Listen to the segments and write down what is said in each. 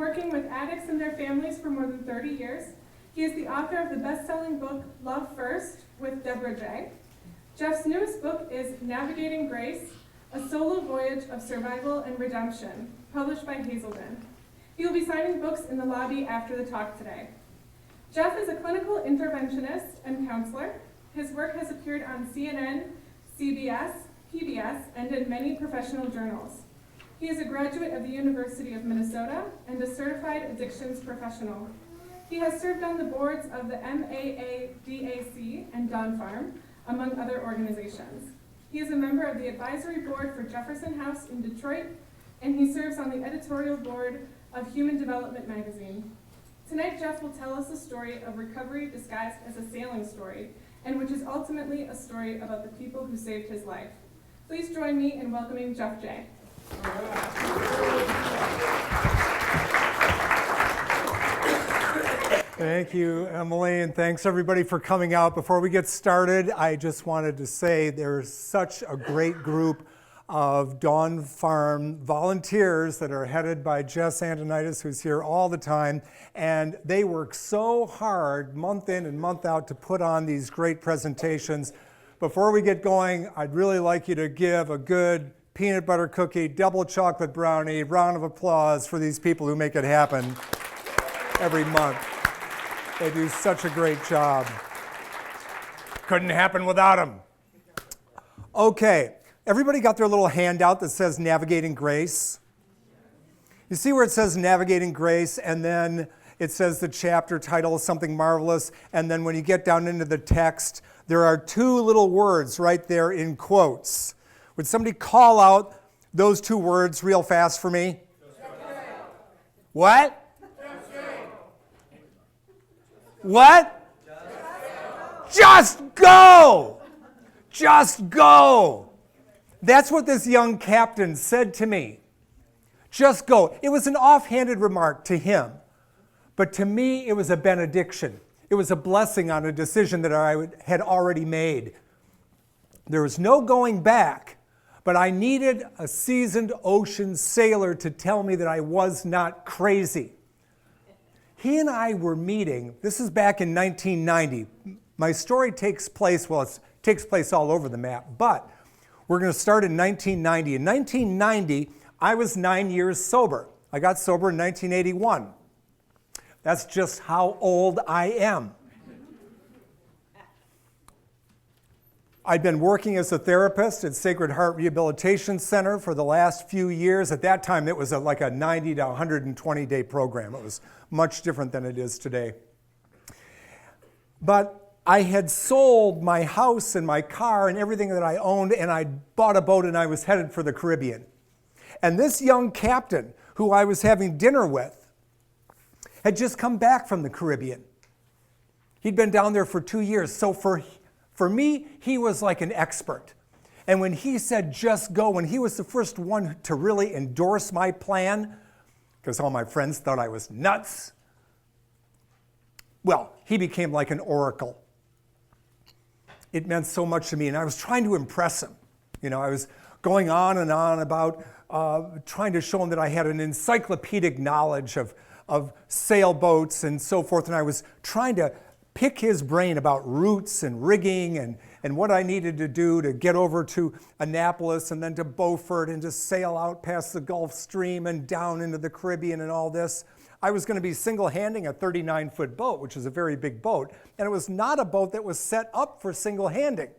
working with addicts and their families for more than 30 years. He is the author of the best-selling book, Love First, with Debra Jay. Jeff's newest book is Navigating Grace, a solo voyage of survival and redemption, published by Hazelden. He will be signing books in the lobby after the talk today. Jeff is a clinical interventionist and counselor. His work has appeared on CNN, CBS, PBS, and in many professional journals. He is a graduate of the University of Minnesota and a certified addictions professional. He has served on the boards of the MAADAC and Dawn Farm, among other organizations. He is a member of the advisory board for Jefferson House in Detroit, and he serves on the editorial board of Human Development magazine. Tonight, Jeff will tell us a story of recovery disguised as a sailing story, and which is ultimately a story about the people who saved his life. Please join me in welcoming Jeff Jay. Thank you, Emily, and thanks everybody for coming out. Before we get started, I just wanted to say there's such a great group of Dawn Farm volunteers that are headed by Jess Antonitis, who's here all the time, and they work so hard month in and month out to put on these great presentations. Before we get going, I'd really like you to give a good peanut butter cookie, double chocolate brownie, round of applause for these people who make it happen every month. They do such a great job. Couldn't happen without them. Okay, everybody got their little handout that says Navigating Grace? You see where it says Navigating Grace, and then it says the chapter title is something marvelous, and then when you get down into the text, there are two little words right there in quotes. Would somebody call out those two words real fast for me? What? What? Just go! Just go! That's what this young captain said to me. Just go. It was an offhanded remark to him, but to me it was a benediction. It was a blessing on a decision that I had already made. There was no going back, but I needed a seasoned ocean sailor to tell me that I was not crazy. He and I were meeting, this is back in 1990. My story takes place, well, it takes place all over the map, but we're going to start in 1990. In 1990, I was 9 years sober. I got sober in 1981. That's just how old I am. I'd been working as a therapist at Sacred Heart Rehabilitation Center for the last few years. At that time, it was like a 90 to 120-day program. It was much different than it is today. But I had sold my house and my car and everything that I owned, and I bought a boat and I was headed for the Caribbean. And this young captain, who I was having dinner with, had just come back from the Caribbean. He'd been down there for 2 years, so for me, he was like an expert. And when he said, just go, when he was the first one to really endorse my plan, because all my friends thought I was nuts, well, he became like an oracle. It meant so much to me, and I was trying to impress him. You know, I was going on and on about trying to show him that I had an encyclopedic knowledge of sailboats and so forth, and I was trying to pick his brain about routes and rigging and what I needed to do to get over to Annapolis and then to Beaufort and to sail out past the Gulf Stream and down into the Caribbean and all this. I was going to be single-handing a 39-foot boat, which is a very big boat, and it was not a boat that was set up for single-handing.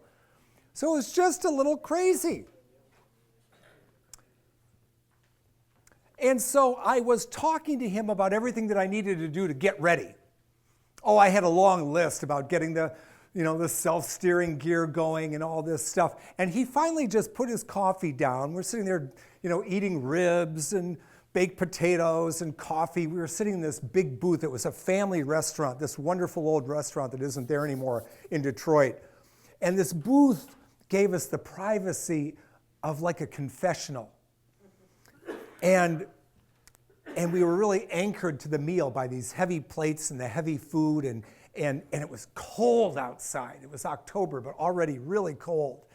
So it was just a little crazy. And so I was talking to him about everything that I needed to do to get ready. Oh, I had a long list about getting the self-steering gear going and all this stuff. And he finally just put his coffee down. We're sitting there, eating ribs and baked potatoes and coffee. We were sitting in this big booth. It was a family restaurant, this wonderful old restaurant that isn't there anymore in Detroit. And this booth gave us the privacy of like a confessional. And we were really anchored to the meal by these heavy plates and the heavy food, and it was cold outside. It was October, but already really cold.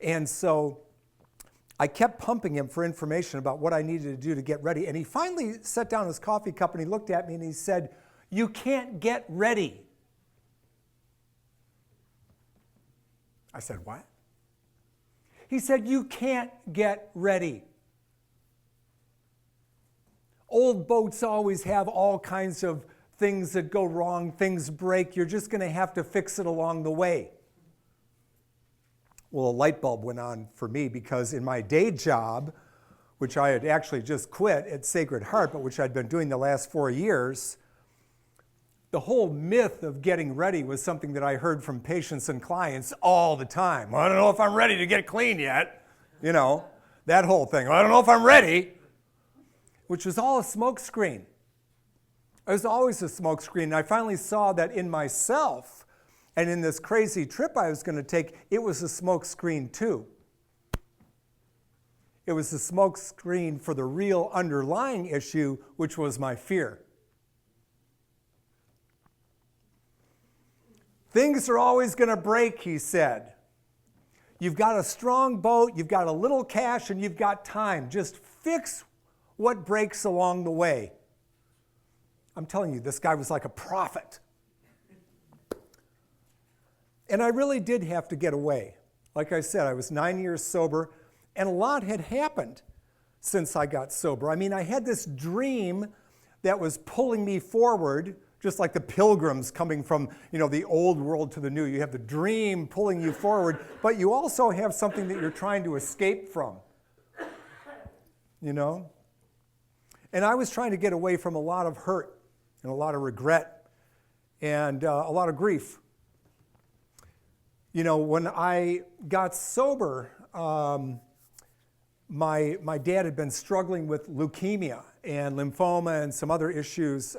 And so I kept pumping him for information about what I needed to do to get ready. And he finally set down his coffee cup and he looked at me and he said, "You can't get ready." I said, "What?" He said, "You can't get ready. Old boats always have all kinds of things that go wrong, things break. You're just going to have to fix it along the way." Well, a light bulb went on for me because in my day job, which I had actually just quit at Sacred Heart, but which I'd been doing the last 4 years, the whole myth of getting ready was something that I heard from patients and clients all the time. "Well, I don't know if I'm ready to get clean yet." You know, that whole thing. "Well, I don't know if I'm ready," which was all a smokescreen. It was always a smokescreen. And I finally saw that in myself and in this crazy trip I was going to take, it was a smokescreen too. It was a smokescreen for the real underlying issue, which was my fear. "Things are always going to break," he said. "You've got a strong boat, you've got a little cash, and you've got time. Just fix what breaks along the way." I'm telling you, this guy was like a prophet. And I really did have to get away. Like I said, I was 9 years sober, and a lot had happened since I got sober. I mean, I had this dream that was pulling me forward, just like the pilgrims coming from, the old world to the new. You have the dream pulling you forward, but you also have something that you're trying to escape from, And I was trying to get away from a lot of hurt and a lot of regret and a lot of grief. When I got sober, my dad had been struggling with leukemia and lymphoma and some other issues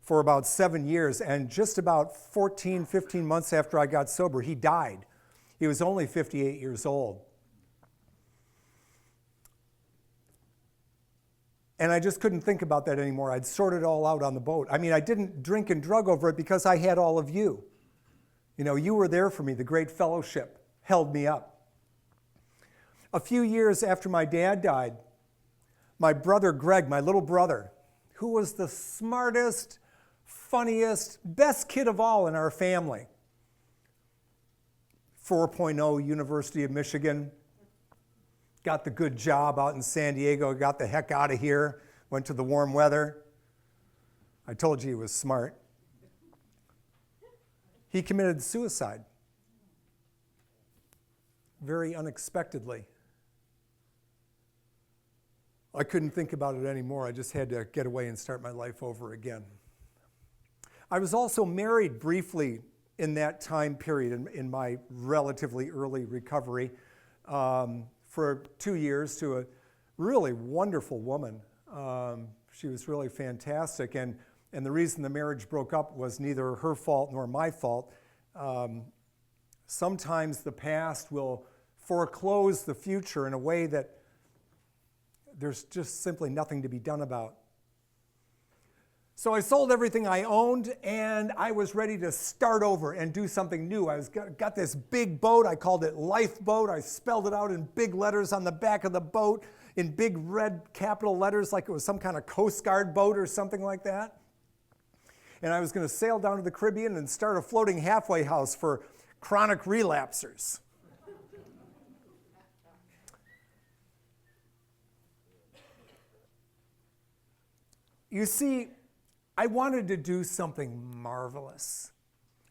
for about 7 years. And just about 14, 15 months after I got sober, he died. He was only 58 years old. And I just couldn't think about that anymore. I'd sorted it all out on the boat. I mean, I didn't drink and drug over it because I had all of you. You were there for me. The great fellowship held me up. A few years after my dad died, my brother Greg, my little brother, who was the smartest, funniest, best kid of all in our family, 4.0 University of Michigan, got the good job out in San Diego, got the heck out of here, went to the warm weather. I told you he was smart. He committed suicide very unexpectedly. I couldn't think about it anymore. I just had to get away and start my life over again. I was also married briefly in that time period in my relatively early recovery for 2 years to a really wonderful woman. She was really fantastic. And the reason the marriage broke up was neither her fault nor my fault. Sometimes the past will foreclose the future in a way that there's just simply nothing to be done about. So I sold everything I owned, and I was ready to start over and do something new. I got this big boat. I called it Lifeboat. I spelled it out in big letters on the back of the boat, in big red capital letters like it was some kind of Coast Guard boat or something like that. And I was going to sail down to the Caribbean and start a floating halfway house for chronic relapsers. You see, I wanted to do something marvelous.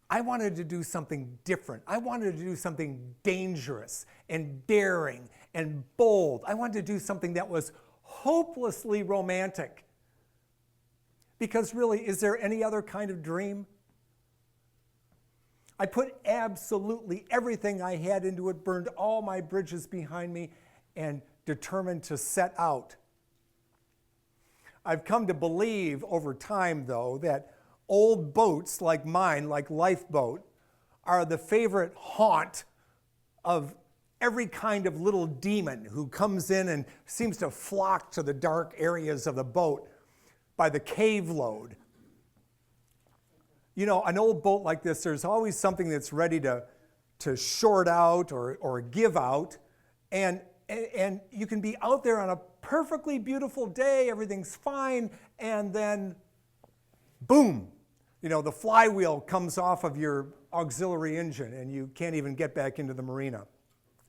I wanted to do something different. I wanted to do something dangerous and daring and bold. I wanted to do something that was hopelessly romantic. Because really, is there any other kind of dream? I put absolutely everything I had into it, burned all my bridges behind me, and determined to set out. I've come to believe over time, though, that old boats like mine, like Lifeboat, are the favorite haunt of every kind of little demon who comes in and seems to flock to the dark areas of the boat by the cave load. An old boat like this, there's always something that's ready to short out or give out. And and you can be out there on a perfectly beautiful day, everything's fine, and then boom, the flywheel comes off of your auxiliary engine and you can't even get back into the marina,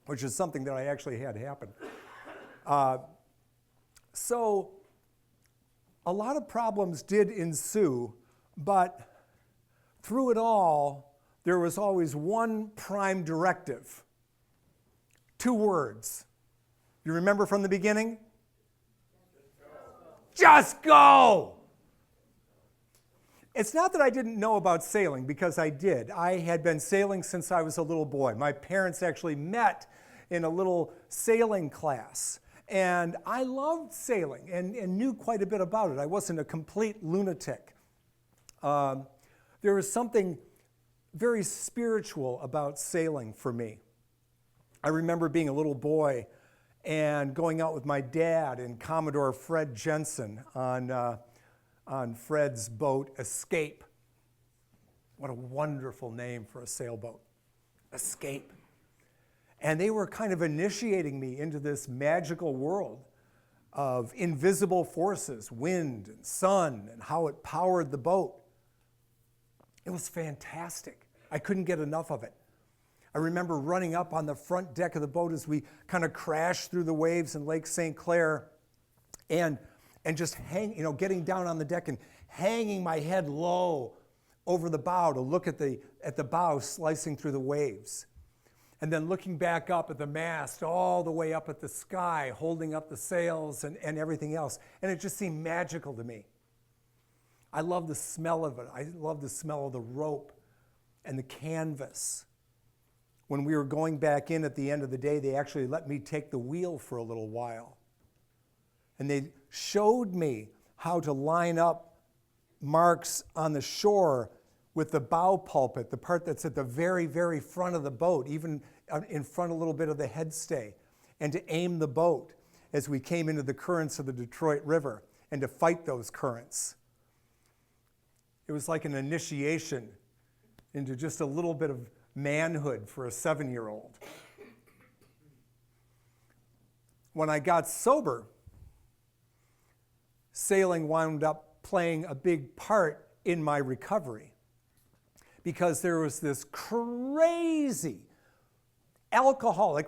which is something that I actually had happen. So a lot of problems did ensue, but through it all, there was always one prime directive. 2 words. You remember from the beginning? Just go! It's not that I didn't know about sailing, because I did. I had been sailing since I was a little boy. My parents actually met in a little sailing class. And I loved sailing and knew quite a bit about it. I wasn't a complete lunatic. There was something very spiritual about sailing for me. I remember being a little boy and going out with my dad and Commodore Fred Jensen on Fred's boat, Escape. What a wonderful name for a sailboat, Escape. And they were kind of initiating me into this magical world of invisible forces, wind and sun, and how it powered the boat. It was fantastic. I couldn't get enough of it. I remember running up on the front deck of the boat as we kind of crashed through the waves in Lake St. Clair, and just getting down on the deck and hanging my head low over the bow to look at the bow slicing through the waves. And then looking back up at the mast, all the way up at the sky, holding up the sails and everything else. And it just seemed magical to me. I love the smell of it. I love the smell of the rope and the canvas. When we were going back in at the end of the day, they actually let me take the wheel for a little while. And they showed me how to line up marks on the shore with the bow pulpit, the part that's at the very, very front of the boat, even in front a little bit of the headstay, and to aim the boat as we came into the currents of the Detroit River and to fight those currents. It was like an initiation into just a little bit of manhood for a 7-year-old. When I got sober, sailing wound up playing a big part in my recovery, because there was this crazy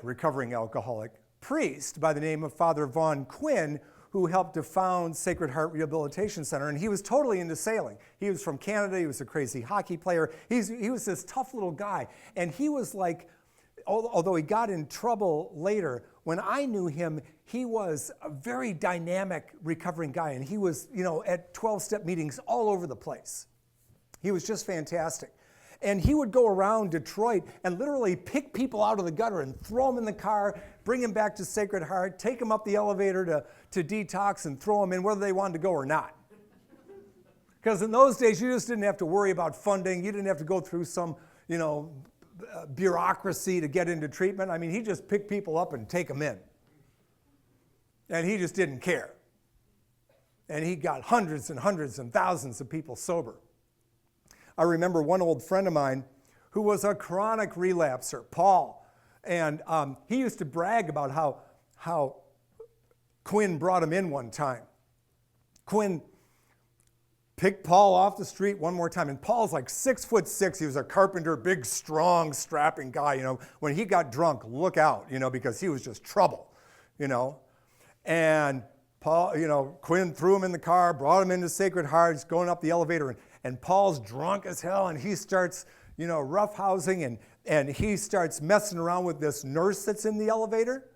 recovering alcoholic priest by the name of Father Vaughn Quinn, who helped to found Sacred Heart Rehabilitation Center, and he was totally into sailing. He was from Canada, he was a crazy hockey player, he was this tough little guy, and he was like, although he got in trouble later, when I knew him, he was a very dynamic recovering guy, and he was, at 12-step meetings all over the place. He was just fantastic. And he would go around Detroit and literally pick people out of the gutter and throw them in the car, bring them back to Sacred Heart, take them up the elevator to detox and throw them in whether they wanted to go or not. Because in those days, you just didn't have to worry about funding. You didn't have to go through some, bureaucracy to get into treatment. I mean, he just picked people up and take them in. And he just didn't care. And he got hundreds and hundreds and thousands of people sober. I remember one old friend of mine who was a chronic relapser, Paul, and he used to brag about how Quinn brought him in one time. Quinn picked Paul off the street one more time, and Paul's like 6'6". He was a carpenter, big, strong, strapping guy. When he got drunk, look out, because he was just trouble, And Paul, Quinn threw him in the car, brought him into Sacred Heart, he's going up the elevator, and Paul's drunk as hell, and he starts, roughhousing, and he starts messing around with this nurse that's in the elevator.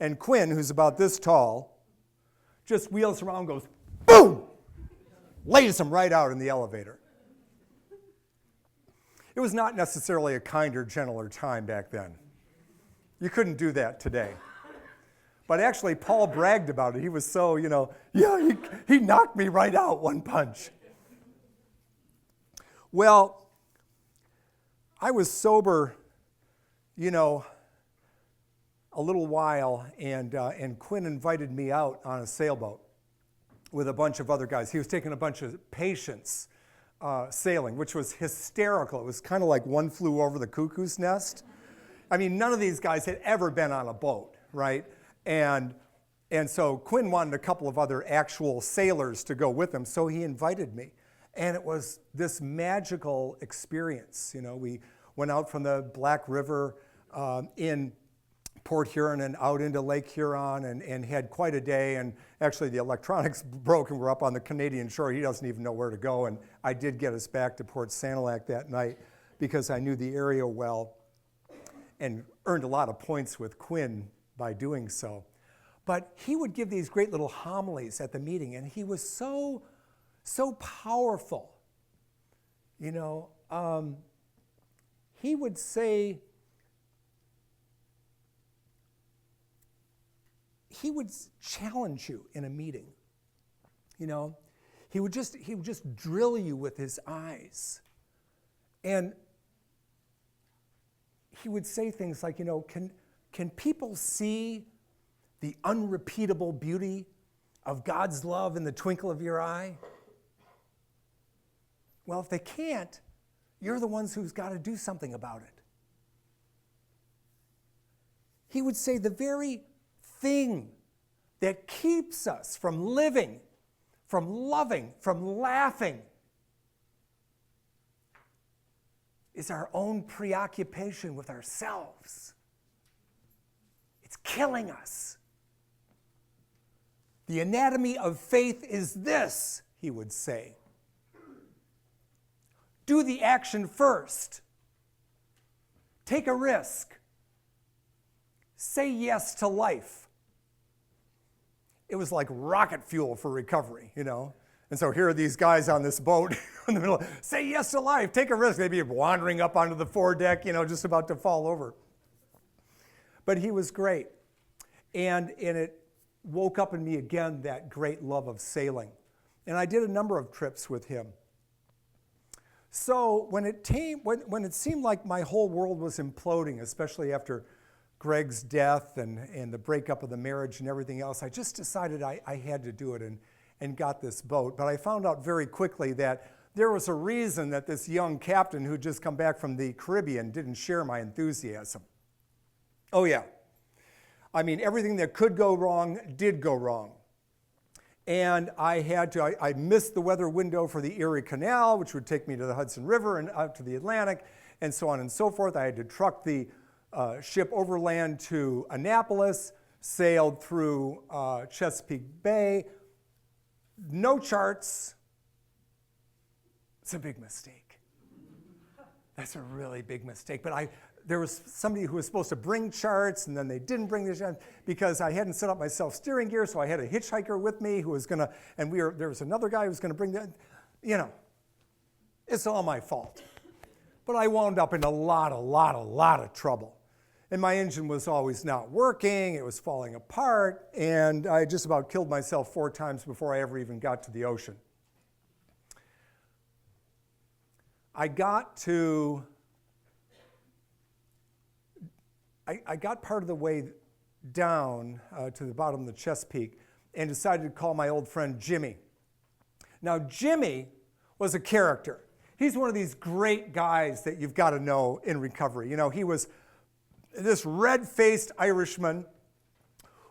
And Quinn, who's about this tall, just wheels around and goes, boom! Lays him right out in the elevator. It was not necessarily a kinder, gentler time back then. You couldn't do that today. But actually, Paul bragged about it. He was so, he knocked me right out one punch. Well, I was sober, a little while, and Quinn invited me out on a sailboat with a bunch of other guys. He was taking a bunch of patients sailing, which was hysterical. It was kind of like One Flew Over the Cuckoo's Nest. I mean, none of these guys had ever been on a boat, right? And so Quinn wanted a couple of other actual sailors to go with him, so he invited me. And it was this magical experience. You know, we went out from the Black River in Port Huron and out into Lake Huron and had quite a day. And actually the electronics broke and we're up on the Canadian shore. He doesn't even know where to go. And I did get us back to Port Sanilac that night because I knew the area well and earned a lot of points with Quinn by doing so. But he would give these great little homilies at the meeting, and he was so powerful. You know, he would say, he would challenge you in a meeting. You know, he would just drill you with his eyes. And he would say things like, you know, can people see the unrepeatable beauty of God's love in the twinkle of your eye? Well, if they can't, you're the ones who's got to do something about it. He would say the very thing that keeps us from living, from loving, from laughing is our own preoccupation with ourselves. It's killing us. The anatomy of faith is this, he would say. Do the action first. Take a risk. Say yes to life. It was like rocket fuel for recovery, you know. And so here are these guys on this boat in the middle. Say yes to life. Take a risk. They'd be wandering up onto the foredeck, you know, just about to fall over. But he was great. And it woke up in me again that great love of sailing. And I did a number of trips with him. So when it seemed like my whole world was imploding, especially after Greg's death and the breakup of the marriage and everything else, I just decided I had to do it and got this boat. But I found out very quickly that there was a reason that this young captain who'd just come back from the Caribbean didn't share my enthusiasm. Oh yeah. I mean, everything that could go wrong did go wrong. And I missed the weather window for the Erie Canal, which would take me to the Hudson River and out to the Atlantic, and so on and so forth. I had to truck the ship overland to Annapolis, sailed through Chesapeake Bay. No charts. It's a big mistake. That's a really big mistake. But there was somebody who was supposed to bring charts, and then they didn't bring the charts because I hadn't set up my self-steering gear, so I had a hitchhiker with me who was going to, and there was another guy who was going to bring you know, it's all my fault. But I wound up in a lot of trouble. And my engine was always not working, it was falling apart, and I just about killed myself 4 times before I ever even got to the ocean. I got part of the way down to the bottom of the Chesapeake and decided to call my old friend Jimmy. Now, Jimmy was a character. He's one of these great guys that you've got to know in recovery. You know, he was this red-faced Irishman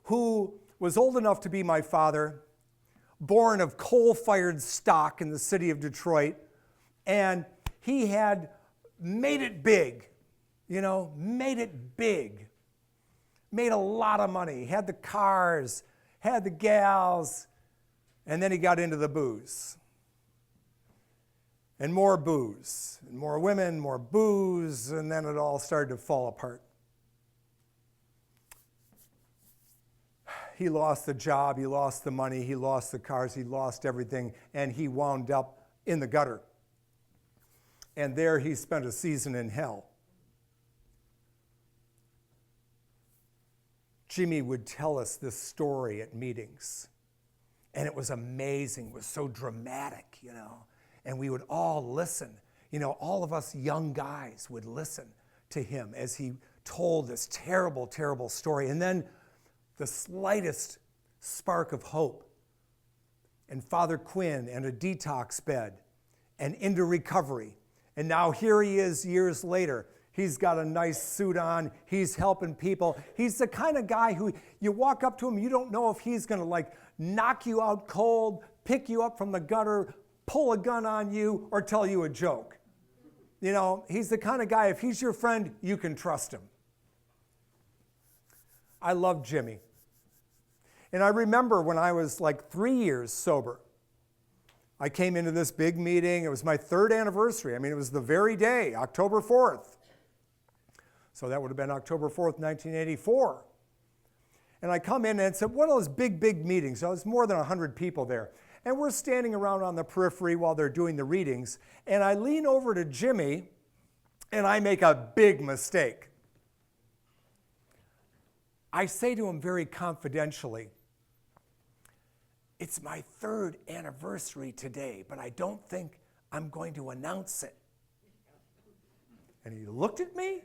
who was old enough to be my father, born of coal-fired stock in the city of Detroit, and he had made it big. You know, made it big. Made a lot of money. Had the cars, had the gals, and then he got into the booze. And more booze, and more women, more booze, and then it all started to fall apart. He lost the job, he lost the money, he lost the cars, he lost everything, and he wound up in the gutter. And there he spent a season in hell. Jimmy would tell us this story at meetings, and it was amazing. It was so dramatic, you know, and we would all listen. You know, all of us young guys would listen to him as he told this terrible, terrible story. And then the slightest spark of hope, and Father Quinn, and a detox bed, and into recovery. And now here he is years later. He's got a nice suit on. He's helping people. He's the kind of guy who you walk up to him, you don't know if he's going to like knock you out cold, pick you up from the gutter, pull a gun on you, or tell you a joke. You know, he's the kind of guy, if he's your friend, you can trust him. I love Jimmy. And I remember when I was like 3 years sober, I came into this big meeting. It was my 3rd anniversary. I mean, it was the very day, October 4th. So that would have been October 4th, 1984. And I come in and it's one of those big meetings. So there's more than 100 people there. And we're standing around on the periphery while they're doing the readings. And I lean over to Jimmy and I make a big mistake. I say to him very confidentially, "It's my 3rd anniversary today, but I don't think I'm going to announce it." And he looked at me,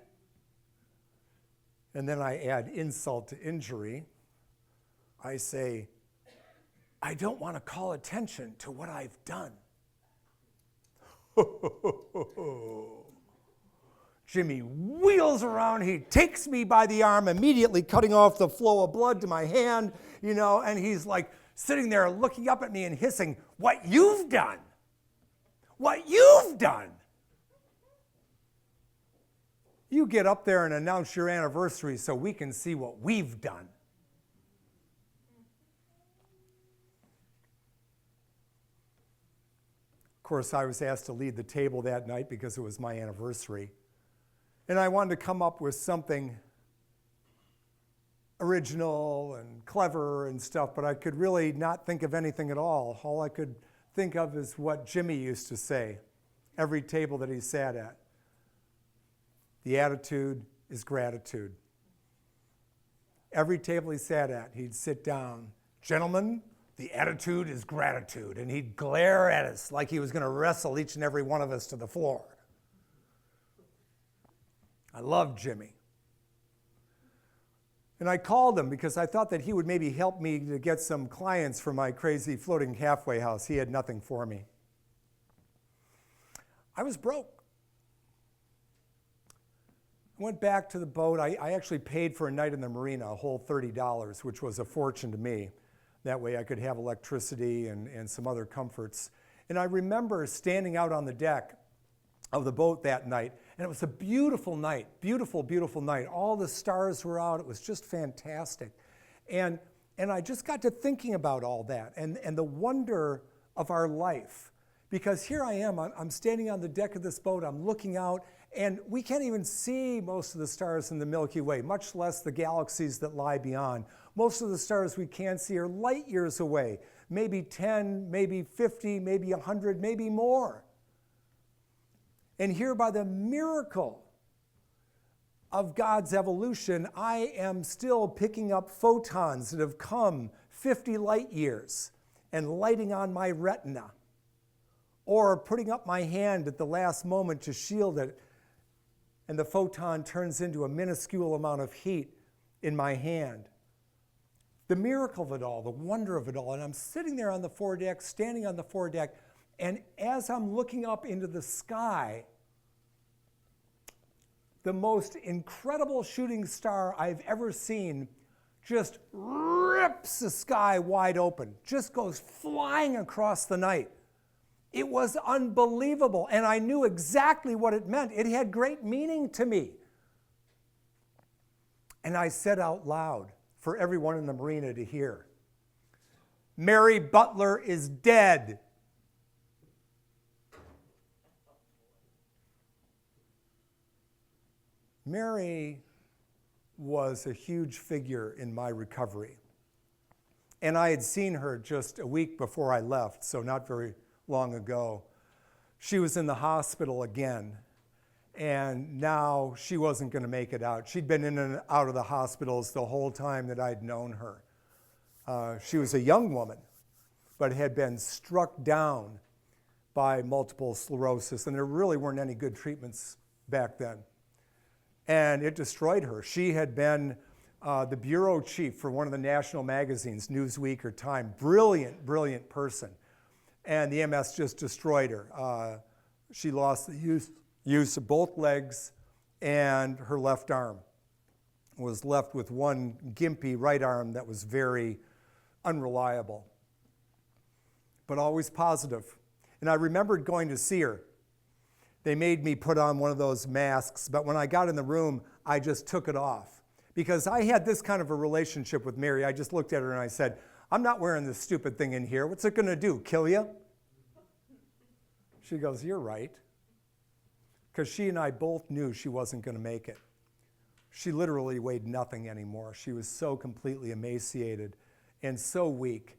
and then I add insult to injury. I say, "I don't want to call attention to what I've done." Jimmy wheels around, he takes me by the arm, immediately cutting off the flow of blood to my hand, you know, and he's like sitting there looking up at me and hissing, "What you've done! What you've done! You get up there and announce your anniversary so we can see what we've done." Of course, I was asked to lead the table that night because it was my anniversary. And I wanted to come up with something original and clever and stuff, but I could really not think of anything at all. All I could think of is what Jimmy used to say every table that he sat at. The attitude is gratitude. Every table he sat at, he'd sit down. "Gentlemen, the attitude is gratitude." And he'd glare at us like he was going to wrestle each and every one of us to the floor. I love Jimmy. And I called him because I thought that he would maybe help me to get some clients for my crazy floating halfway house. He had nothing for me. I was broke. I went back to the boat. I actually paid for a night in the marina, a whole $30, which was a fortune to me. That way I could have electricity and some other comforts. And I remember standing out on the deck of the boat that night, and it was a beautiful night, beautiful night. All the stars were out. It was just fantastic. And I just got to thinking about all that and the wonder of our life. Because here I am, I'm standing on the deck of this boat, I'm looking out, and we can't even see most of the stars in the Milky Way, much less the galaxies that lie beyond. Most of the stars we can see are light years away, maybe 10, maybe 50, maybe 100, maybe more. And here, by the miracle of God's evolution, I am still picking up photons that have come 50 light years and lighting on my retina, or putting up my hand at the last moment to shield it, and the photon turns into a minuscule amount of heat in my hand. The miracle of it all, the wonder of it all. And I'm sitting there on the foredeck, standing on the foredeck, and as I'm looking up into the sky, the most incredible shooting star I've ever seen just rips the sky wide open, just goes flying across the night. It was unbelievable, and I knew exactly what it meant. It had great meaning to me. And I said out loud for everyone in the marina to hear, "Mary Butler is dead." Mary was a huge figure in my recovery. And I had seen her just a week before I left, so not very long ago. She was in the hospital again, and now she wasn't going to make it out. She'd been in and out of the hospitals the whole time that I'd known her. She was a young woman, but had been struck down by multiple sclerosis, and there really weren't any good treatments back then. And it destroyed her. She had been the bureau chief for one of the national magazines, Newsweek or Time. Brilliant person. And the MS just destroyed her. She lost the use of both legs and her left arm. Was left with one gimpy right arm that was very unreliable, but always positive. And I remembered going to see her. They made me put on one of those masks, but when I got in the room, I just took it off. Because I had this kind of a relationship with Mary. I just looked at her and I said, I'm not wearing this stupid thing in here. What's it going to do, kill you? She goes, you're right. Because she and I both knew she wasn't going to make it. She literally weighed nothing anymore. She was so completely emaciated and so weak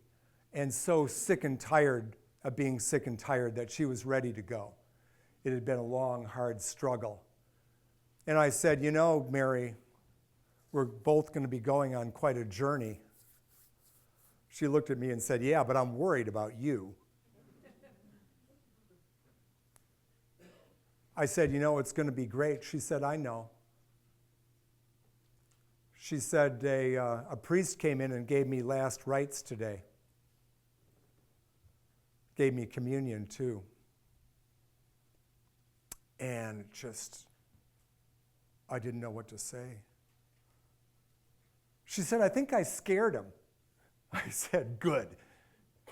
and so sick and tired of being sick and tired that she was ready to go. It had been a long, hard struggle. And I said, you know, Mary, we're both going to be going on quite a journey. She looked at me and said, yeah, but I'm worried about you. I said, you know, it's going to be great. She said, I know. She said, a priest came in and gave me last rites today. Gave me communion too. And I didn't know what to say. She said, I think I scared him. I said, good.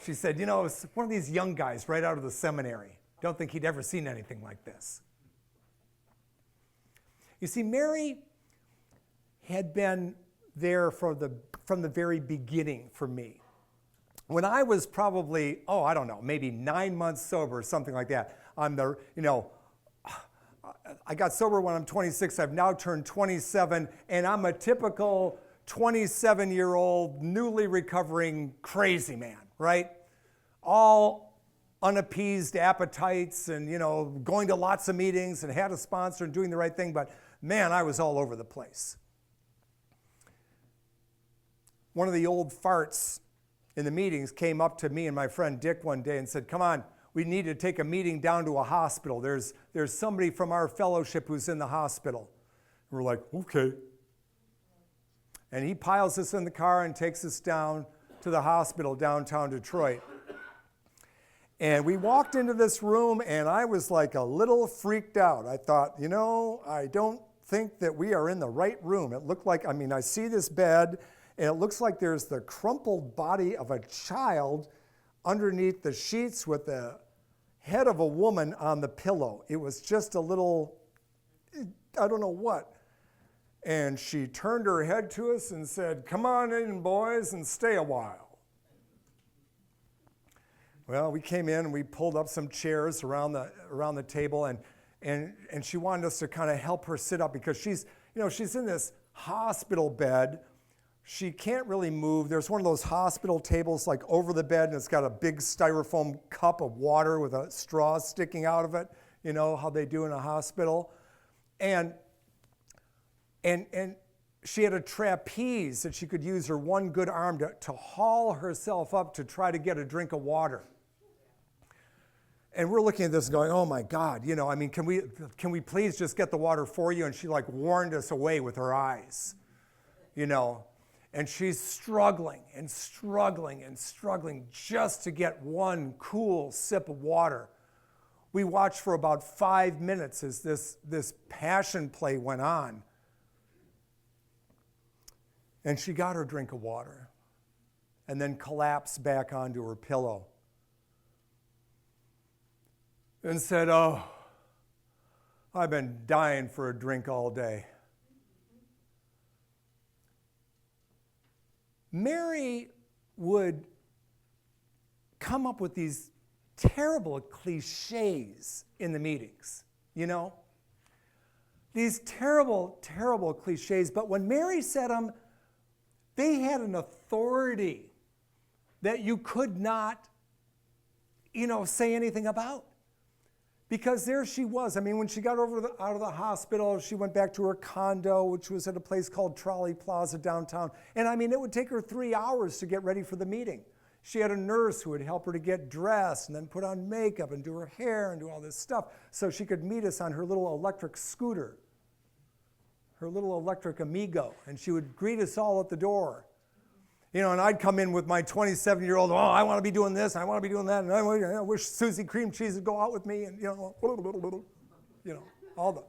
She said, you know, it's one of these young guys right out of the seminary. Don't think he'd ever seen anything like this. You see, Mary had been there from the very beginning for me. When I was probably, I don't know, maybe 9 months sober or something like that, I got sober when I'm 26. I've now turned 27, and I'm a typical 27-year-old, newly recovering crazy man, right? All unappeased appetites and, going to lots of meetings and had a sponsor and doing the right thing, but man, I was all over the place. One of the old farts in the meetings came up to me and my friend Dick one day and said, come on, we need to take a meeting down to a hospital. There's somebody from our fellowship who's in the hospital. And we're like, okay. And he piles us in the car and takes us down to the hospital downtown Detroit. And we walked into this room and I was like a little freaked out. I thought, I don't think that we are in the right room. It looked like, I see this bed and it looks like there's the crumpled body of a child underneath the sheets with the head of a woman on the pillow. It was just a little, I don't know what. And she turned her head to us and said, come on in, boys, and stay a while. Well, we came in and we pulled up some chairs around the table, and she wanted us to kind of help her sit up because she's in this hospital bed. She can't really move. There's one of those hospital tables like over the bed, and it's got a big styrofoam cup of water with a straw sticking out of it, how they do in a hospital. And she had a trapeze that she could use her one good arm to haul herself up to try to get a drink of water. And we're looking at this going, oh my God, can we please just get the water for you? And she warned us away with her eyes, And she's struggling and struggling and struggling just to get one cool sip of water. We watched for about 5 minutes as this passion play went on. And she got her drink of water and then collapsed back onto her pillow and said, oh, I've been dying for a drink all day. Mary would come up with these terrible cliches in the meetings, These terrible, terrible cliches. But when Mary said them, they had an authority that you could not, say anything about. Because there she was. When she got out of the hospital, she went back to her condo, which was at a place called Trolley Plaza downtown. And it would take her 3 hours to get ready for the meeting. She had a nurse who would help her to get dressed and then put on makeup and do her hair and do all this stuff so she could meet us on her little electric scooter, her little electric Amigo, and she would greet us all at the door. And I'd come in with my 27-year-old, I want to be doing this, I want to be doing that, and I wish Susie Cream Cheese would go out with me, and, all the.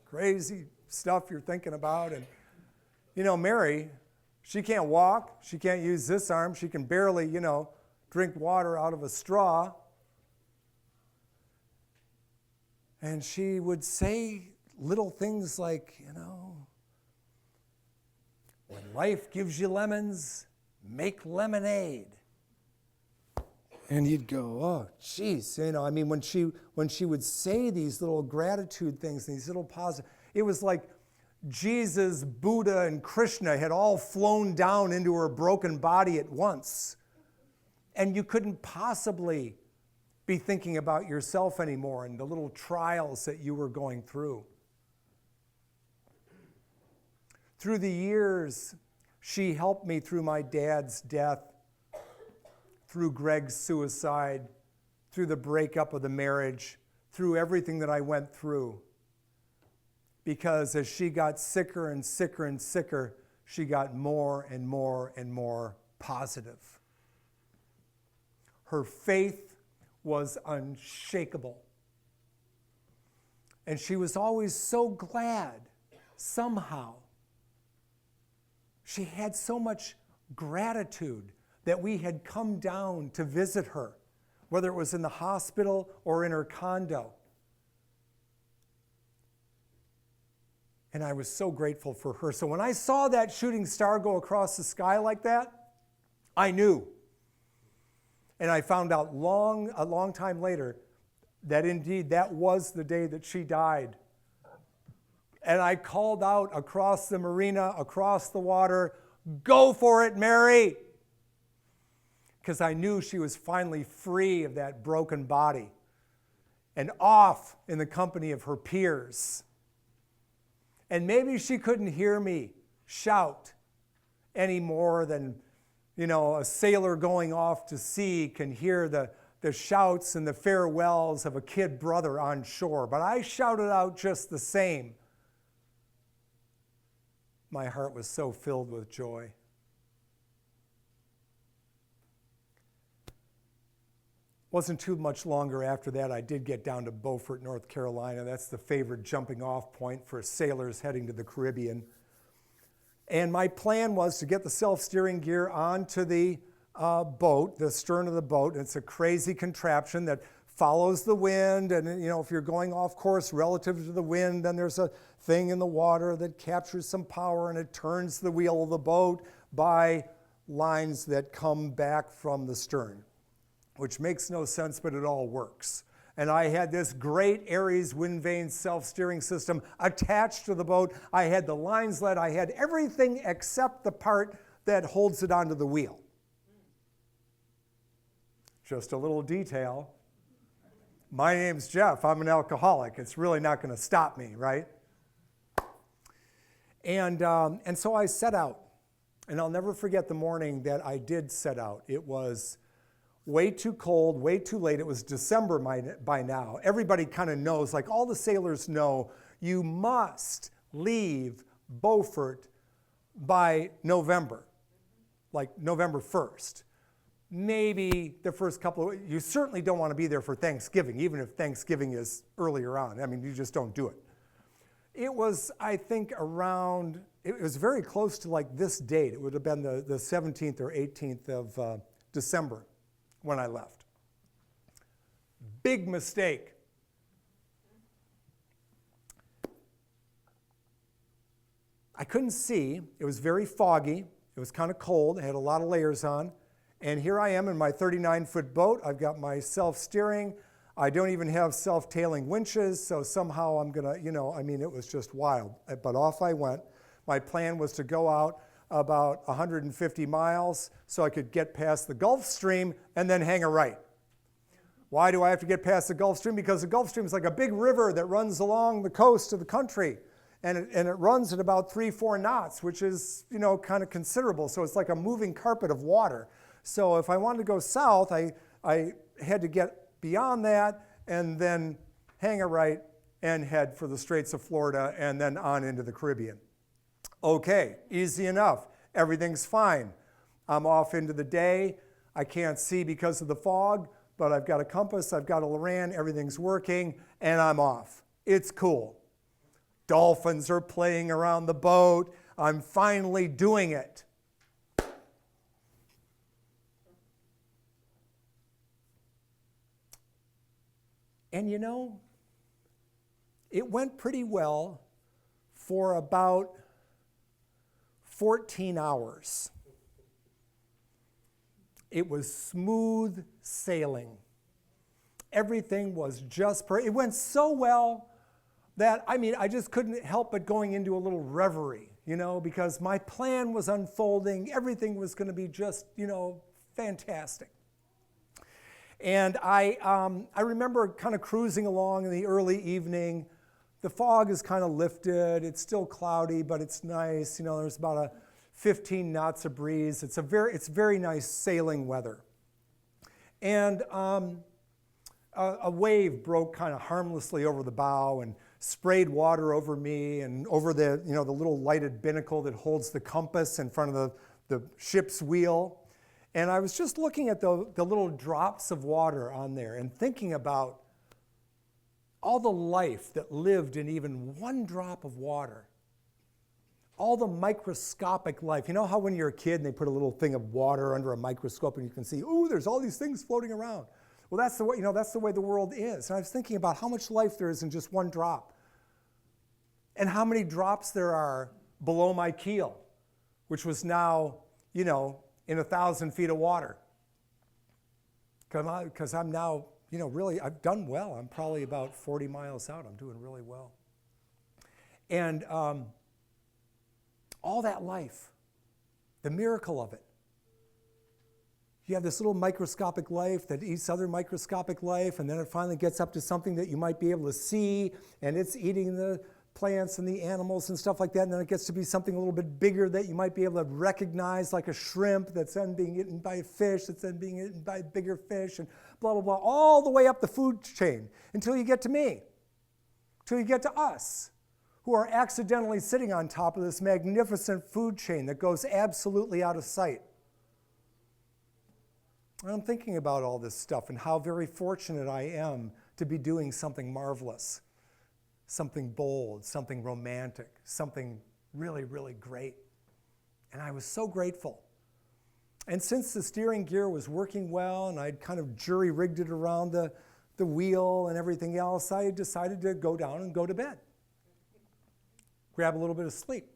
crazy stuff you're thinking about. And, Mary, she can't walk. She can't use this arm. She can barely, drink water out of a straw. And she would say little things like, when life gives you lemons, make lemonade. And you'd go, oh, geez, when she would say these little gratitude things, these little positive, it was like Jesus, Buddha, and Krishna had all flown down into her broken body at once. And you couldn't possibly be thinking about yourself anymore and the little trials that you were going through. Through the years, she helped me through my dad's death, through Greg's suicide, through the breakup of the marriage, through everything that I went through. Because as she got sicker and sicker and sicker, she got more and more and more positive. Her faith was unshakable. And she was always so glad, somehow. She had so much gratitude that we had come down to visit her, whether it was in the hospital or in her condo. And I was so grateful for her. So when I saw that shooting star go across the sky like that, I knew. And I found out a long time later that indeed that was the day that she died. And I called out across the marina, across the water, "Go for it, Mary!" Because I knew she was finally free of that broken body and off in the company of her peers. And maybe she couldn't hear me shout any more than, a sailor going off to sea can hear the shouts and the farewells of a kid brother on shore. But I shouted out just the same. My heart was so filled with joy. Wasn't too much longer after that, I did get down to Beaufort, North Carolina. That's the favorite jumping off point for sailors heading to the Caribbean. And my plan was to get the self-steering gear onto the boat, the stern of the boat. It's a crazy contraption that follows the wind. And, if you're going off course relative to the wind, then there's a thing in the water that captures some power and it turns the wheel of the boat by lines that come back from the stern, which makes no sense, but it all works. And I had this great Aries wind vane self-steering system attached to the boat. I had the lines led. I had everything except the part that holds it onto the wheel. Just a little detail. My name's Jeff. I'm an alcoholic. It's really not going to stop me, right? And so I set out. And I'll never forget the morning that I did set out. It was way too cold, way too late. It was December by now. Everybody kind of knows, like all the sailors know, you must leave Beaufort by November, like November 1st. Maybe the first you certainly don't want to be there for Thanksgiving, even if Thanksgiving is earlier on. You just don't do it. It was, I think, it was very close to like this date. It would have been the 17th or 18th of December. When I left. Big mistake. I couldn't see. It was very foggy. It was kind of cold. I had a lot of layers on. And here I am in my 39-foot boat. I've got my self-steering. I don't even have self-tailing winches, so somehow I'm going to, it was just wild. But off I went. My plan was to go out about 150 miles so I could get past the Gulf Stream and then hang a right. Why do I have to get past the Gulf Stream? Because the Gulf Stream is like a big river that runs along the coast of the country. And it runs at about 3-4 knots, which is, kind of considerable. So it's like a moving carpet of water. So if I wanted to go south, I had to get beyond that and then hang a right and head for the Straits of Florida and then on into the Caribbean. Okay, easy enough. Everything's fine. I'm off into the day. I can't see because of the fog, but I've got a compass, I've got a Loran, everything's working, and I'm off. It's cool. Dolphins are playing around the boat. I'm finally doing it. And you know, it went pretty well for about 14 hours. It was smooth sailing. Everything was just perfect. It went so well that, I just couldn't help but going into a little reverie, because my plan was unfolding. Everything was going to be just, fantastic. And I remember kind of cruising along in the early evening. The fog is kind of lifted. It's still cloudy, but it's nice. There's about a 15 knots of breeze. It's very nice sailing weather. And a wave broke kind of harmlessly over the bow and sprayed water over me and over the little lighted binnacle that holds the compass in front of the ship's wheel. And I was just looking at the little drops of water on there and thinking about all the life that lived in even one drop of water. All the microscopic life. You know how when you're a kid and they put a little thing of water under a microscope and you can see, ooh, there's all these things floating around. Well, that's the way the world is. And I was thinking about how much life there is in just one drop. And how many drops there are below my keel, which was now, in 1,000 feet of water. Because I'm now, really, I've done well. I'm probably about 40 miles out. I'm doing really well. And all that life, the miracle of it. You have this little microscopic life that eats other microscopic life, and then it finally gets up to something that you might be able to see, and it's eating the plants and the animals and stuff like that, and then it gets to be something a little bit bigger that you might be able to recognize, like a shrimp that's then being eaten by a fish, that's then being eaten by a bigger fish, and blah, blah, blah, all the way up the food chain until you get to me, until you get to us, who are accidentally sitting on top of this magnificent food chain that goes absolutely out of sight. And I'm thinking about all this stuff and how very fortunate I am to be doing something marvelous, something bold, something romantic, something really, really great. And I was so grateful. And since the steering gear was working well and I'd kind of jury-rigged it around the wheel and everything else, I decided to go down and go to bed. Grab a little bit of sleep.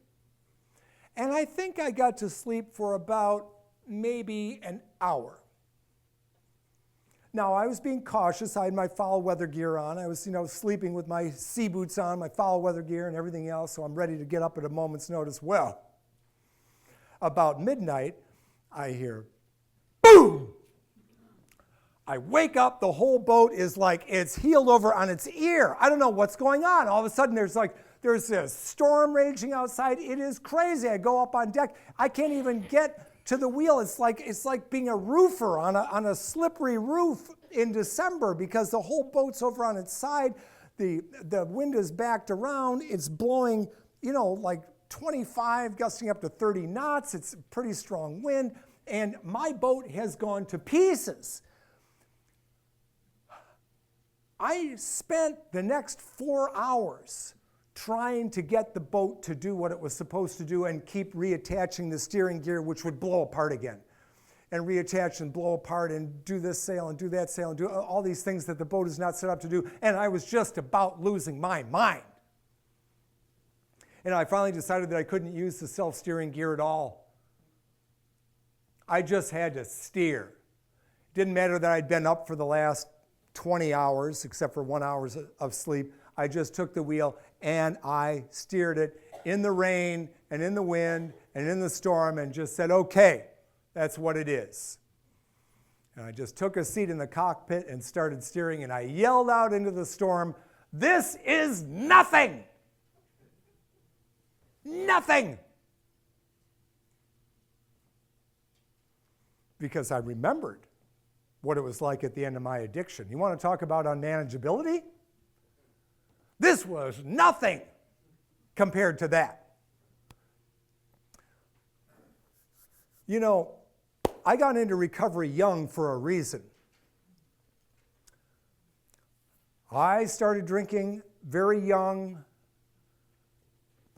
And I think I got to sleep for about maybe an hour. Now, I was being cautious. I had my foul weather gear on. I was, sleeping with my sea boots on, my foul weather gear and everything else, so I'm ready to get up at a moment's notice. Well, about midnight, I hear, boom! I wake up, the whole boat is like it's heeled over on its ear. I don't know what's going on. All of a sudden, there's a storm raging outside. It is crazy. I go up on deck. I can't even get to the wheel. It's like being a roofer on a slippery roof in December because the whole boat's over on its side. The wind is backed around. It's blowing, like 25, gusting up to 30 knots. It's a pretty strong wind. And my boat has gone to pieces. I spent the next 4 hours trying to get the boat to do what it was supposed to do and keep reattaching the steering gear, which would blow apart again. And reattach and blow apart and do this sail and do that sail and do all these things that the boat is not set up to do. And I was just about losing my mind. And I finally decided that I couldn't use the self-steering gear at all. I just had to steer. It didn't matter that I'd been up for the last 20 hours, except for 1 hour of sleep. I just took the wheel and I steered it in the rain and in the wind and in the storm and just said, okay, that's what it is. And I just took a seat in the cockpit and started steering, and I yelled out into the storm, "This is nothing! Nothing!" Because I remembered what it was like at the end of my addiction. You want to talk about unmanageability? This was nothing compared to that. You know, I got into recovery young for a reason. I started drinking very young.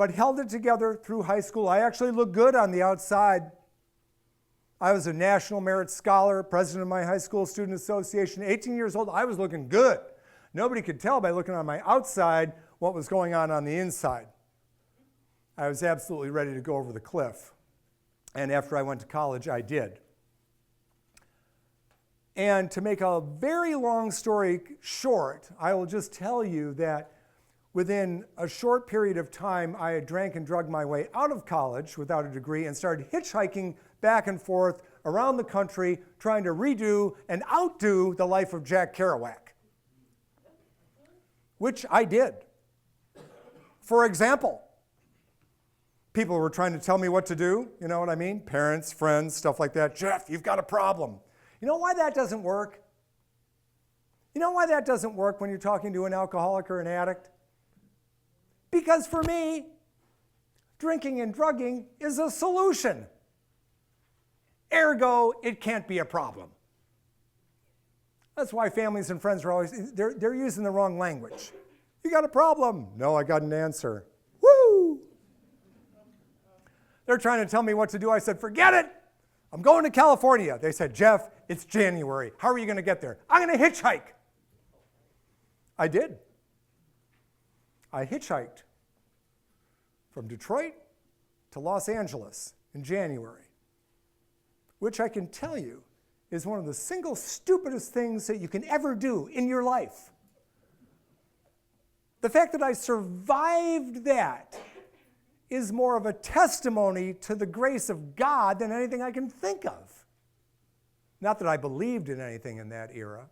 but held it together through high school. I actually looked good on the outside. I was a National Merit Scholar, president of my high school student association. 18 years old, I was looking good. Nobody could tell by looking on my outside what was going on the inside. I was absolutely ready to go over the cliff. And after I went to college, I did. And to make a very long story short, I will just tell you that within a short period of time, I had drank and drugged my way out of college without a degree and started hitchhiking back and forth around the country, trying to redo and outdo the life of Jack Kerouac, which I did. For example, people were trying to tell me what to do, you know what I mean? Parents, friends, stuff like that. Jeff, you've got a problem. You know why that doesn't work? You know why that doesn't work when you're talking to an alcoholic or an addict? Because for me, drinking and drugging is a solution. Ergo, it can't be a problem. That's why families and friends are always, they're using the wrong language. You got a problem? No, I got an answer. Woo! They're trying to tell me what to do. I said, forget it. I'm going to California. They said, Jeff, it's January. How are you going to get there? I'm going to hitchhike. I did. I hitchhiked from Detroit to Los Angeles in January, which I can tell you is one of the single stupidest things that you can ever do in your life. The fact that I survived that is more of a testimony to the grace of God than anything I can think of. Not that I believed in anything in that era.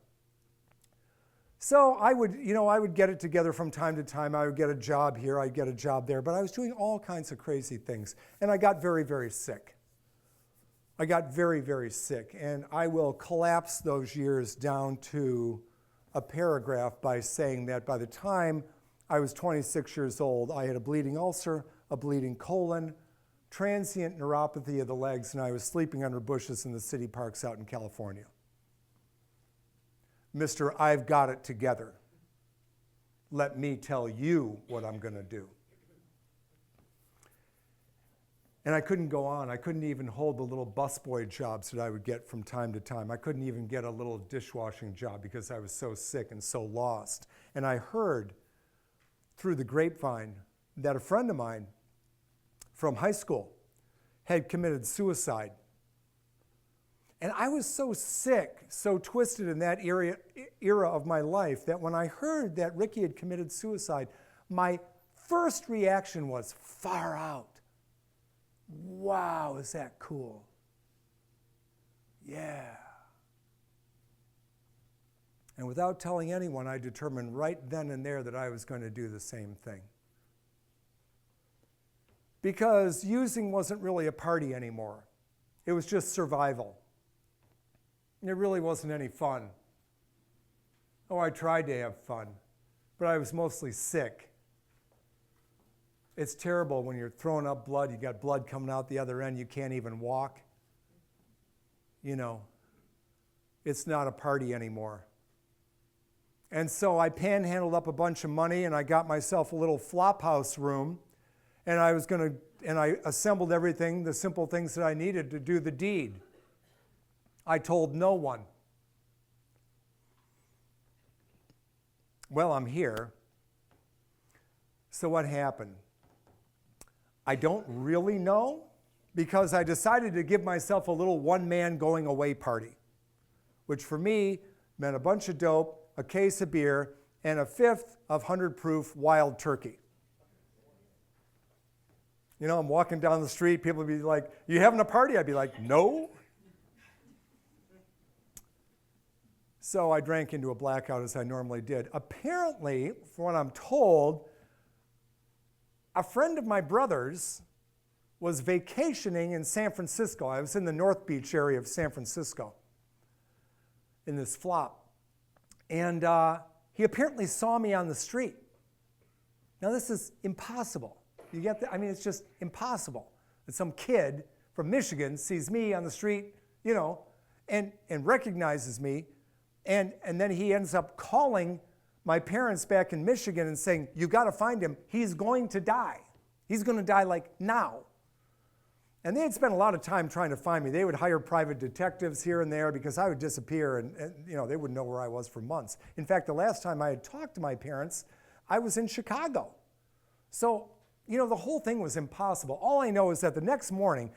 So I would get it together from time to time. I would get a job here, I'd get a job there, but I was doing all kinds of crazy things. And I got very, very sick. I got very, very sick. And I will collapse those years down to a paragraph by saying that by the time I was 26 years old, I had a bleeding ulcer, a bleeding colon, transient neuropathy of the legs, and I was sleeping under bushes in the city parks out in California. Mr. I've got it together. Let me tell you what I'm going to do. And I couldn't go on. I couldn't even hold the little busboy jobs that I would get from time to time. I couldn't even get a little dishwashing job because I was so sick and so lost. And I heard through the grapevine that a friend of mine from high school had committed suicide. And I was so sick, so twisted in that era of my life that when I heard that Ricky had committed suicide, my first reaction was, far out. Wow, is that cool? Yeah. And without telling anyone, I determined right then and there that I was going to do the same thing. Because using wasn't really a party anymore. It was just survival. It really wasn't any fun. Oh, I tried to have fun, but I was mostly sick. It's terrible when you're throwing up blood, you got blood coming out the other end, you can't even walk. You know, it's not a party anymore. And so I panhandled up a bunch of money and I got myself a little flop house room, and I assembled everything, the simple things that I needed to do the deed. I told no one. Well, I'm here. So what happened? I don't really know, because I decided to give myself a little one-man going away party, which for me meant a bunch of dope, a case of beer, and a fifth of 100 proof wild turkey. You know, I'm walking down the street, people would be like, you having a party? I'd be like, no. So I drank into a blackout as I normally did. Apparently, from what I'm told, a friend of my brother's was vacationing in San Francisco. I was in the North Beach area of San Francisco in this flop. And he apparently saw me on the street. Now, this is impossible. You get that? I mean, it's just impossible that some kid from Michigan sees me on the street, you know, and recognizes me. And then he ends up calling my parents back in Michigan and saying, you got to find him. He's going to die. He's going to die like now. And they had spent a lot of time trying to find me. They would hire private detectives here and there because I would disappear and they wouldn't know where I was for months. In fact, the last time I had talked to my parents, I was in Chicago. So, the whole thing was impossible. All I know is that the next morning,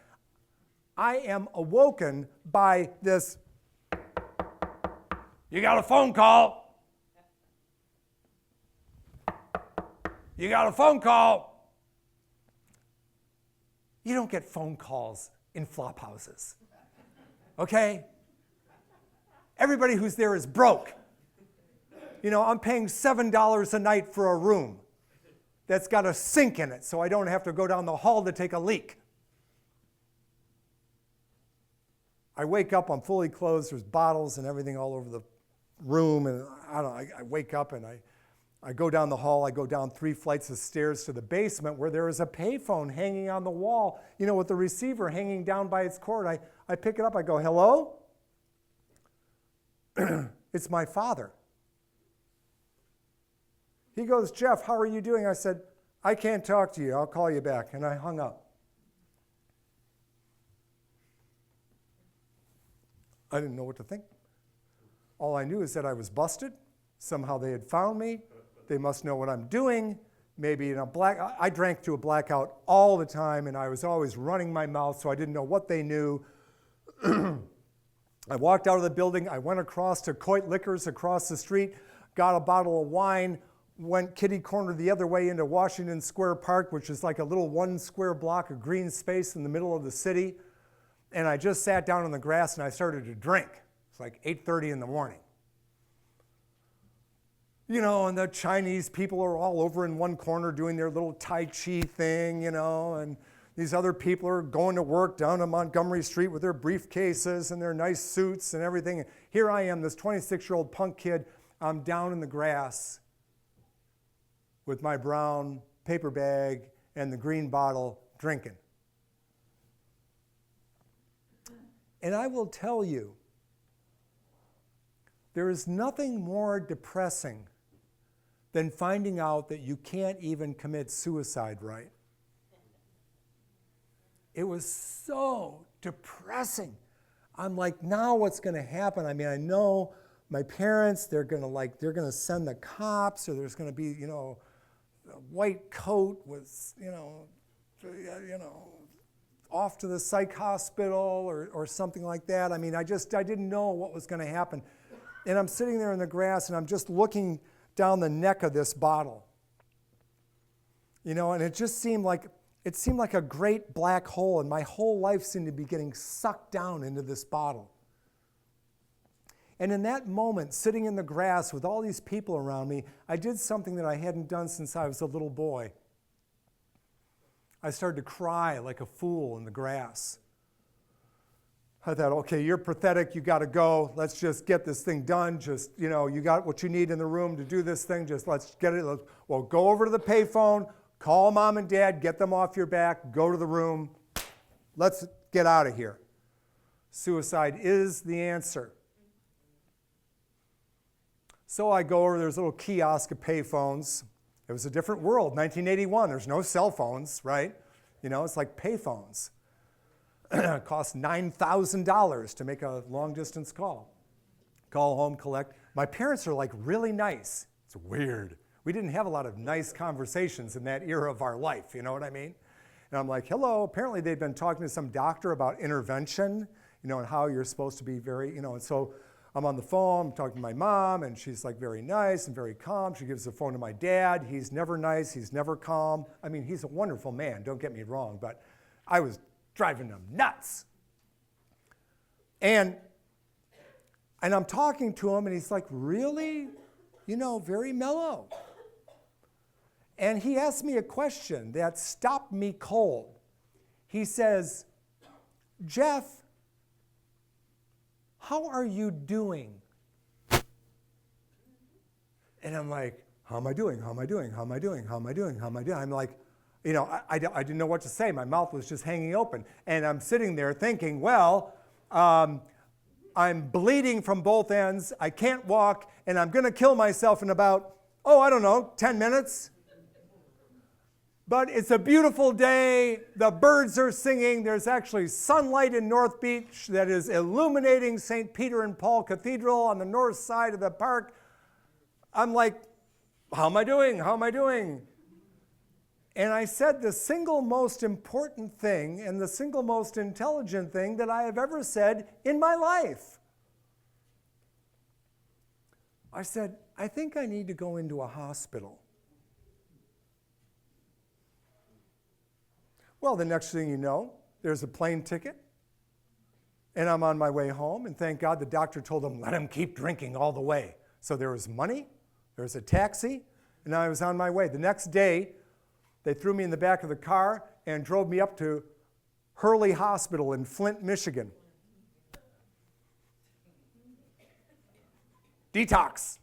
I am awoken by this, "You got a phone call. You got a phone call." You don't get phone calls in flop houses, okay? Everybody who's there is broke. I'm paying $7 a night for a room that's got a sink in it so I don't have to go down the hall to take a leak. I wake up, I'm fully clothed, there's bottles and everything all over the room, and I wake up and I go down the hall, I go down 3 flights of stairs to the basement where there is a payphone hanging on the wall, with the receiver hanging down by its cord. I pick it up, I go, "Hello?" It's my father. He goes, "Jeff, how are you doing?" I said, "I can't talk to you, I'll call you back." And I hung up. I didn't know what to think. All I knew is that I was busted. Somehow they had found me. They must know what I'm doing. Maybe I drank to a blackout all the time, and I was always running my mouth, so I didn't know what they knew. I walked out of the building. I went across to Coit Liquors across the street, got a bottle of wine, went kitty-corner the other way into Washington Square Park, which is like a little 1 square block of green space in the middle of the city. And I just sat down on the grass and I started to drink. It's like 8:30 in the morning. And the Chinese people are all over in one corner doing their little Tai Chi thing, and these other people are going to work down on Montgomery Street with their briefcases and their nice suits and everything. And here I am, this 26-year-old punk kid. I'm down in the grass with my brown paper bag and the green bottle drinking. And I will tell you, there is nothing more depressing than finding out that you can't even commit suicide right. It was so depressing. I'm like, now what's going to happen? I mean, I know my parents, they're going to send the cops, or there's going to be, a white coat with, off to the psych hospital or something like that. I mean, I didn't know what was going to happen. And I'm sitting there in the grass and I'm just looking down the neck of this bottle. And it just seemed like a great black hole, and my whole life seemed to be getting sucked down into this bottle. And in that moment, sitting in the grass with all these people around me, I did something that I hadn't done since I was a little boy. I started to cry like a fool in the grass. I thought, okay, you're pathetic, you got to go. Let's just get this thing done. Just, you got what you need in the room to do this thing. Just let's get it. Well, go over to the payphone, call mom and dad, get them off your back, go to the room. Let's get out of here. Suicide is the answer. So I go over, there's a little kiosk of payphones. It was a different world, 1981. There's no cell phones, right? It's like payphones. It costs $9,000 to make a long-distance call. Call home, collect. My parents are like really nice. It's weird. We didn't have a lot of nice conversations in that era of our life, you know what I mean? And I'm like, hello. Apparently they'd been talking to some doctor about intervention, and how you're supposed to be very, and so I'm on the phone, I'm talking to my mom, and she's like very nice and very calm. She gives the phone to my dad. He's never nice, he's never calm. I mean, he's a wonderful man, don't get me wrong, but I was driving them nuts. And I'm talking to him, and he's like, really? Very mellow. And he asked me a question that stopped me cold. He says, Jeff, how are you doing? And I'm like, how am I doing? How am I doing? How am I doing? How am I doing? How am I doing? I'm like, I didn't know what to say. My mouth was just hanging open. And I'm sitting there thinking, well, I'm bleeding from both ends. I can't walk, and I'm going to kill myself in about, 10 minutes. But it's a beautiful day. The birds are singing. There's actually sunlight in North Beach that is illuminating St. Peter and Paul Cathedral on the north side of the park. I'm like, how am I doing? How am I doing? And I said the single most important thing and the single most intelligent thing that I have ever said in my life. I said, I think I need to go into a hospital. Well, the next thing you know, there's a plane ticket, and I'm on my way home, and thank God the doctor told him, let him keep drinking all the way. So there was money, there was a taxi, and I was on my way. The next day, they threw me in the back of the car and drove me up to Hurley Hospital in Flint, Michigan. Detox.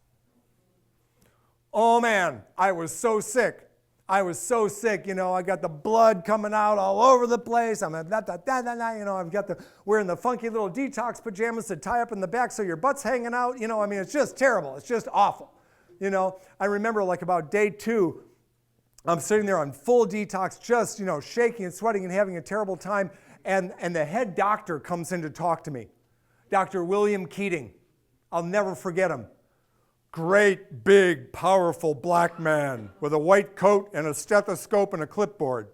Oh man, I was so sick. I was so sick, you know, I got the blood coming out all over the place. I'm I've got wearing the funky little detox pajamas that tie up in the back so your butt's hanging out. You know, I mean, it's just terrible. It's just awful. You know, I remember like about day 2, I'm sitting there on full detox, just, you know, shaking and sweating and having a terrible time. And the head doctor comes in to talk to me. Dr. William Keating. I'll never forget him. Great, big, powerful black man with a white coat and a stethoscope and a clipboard.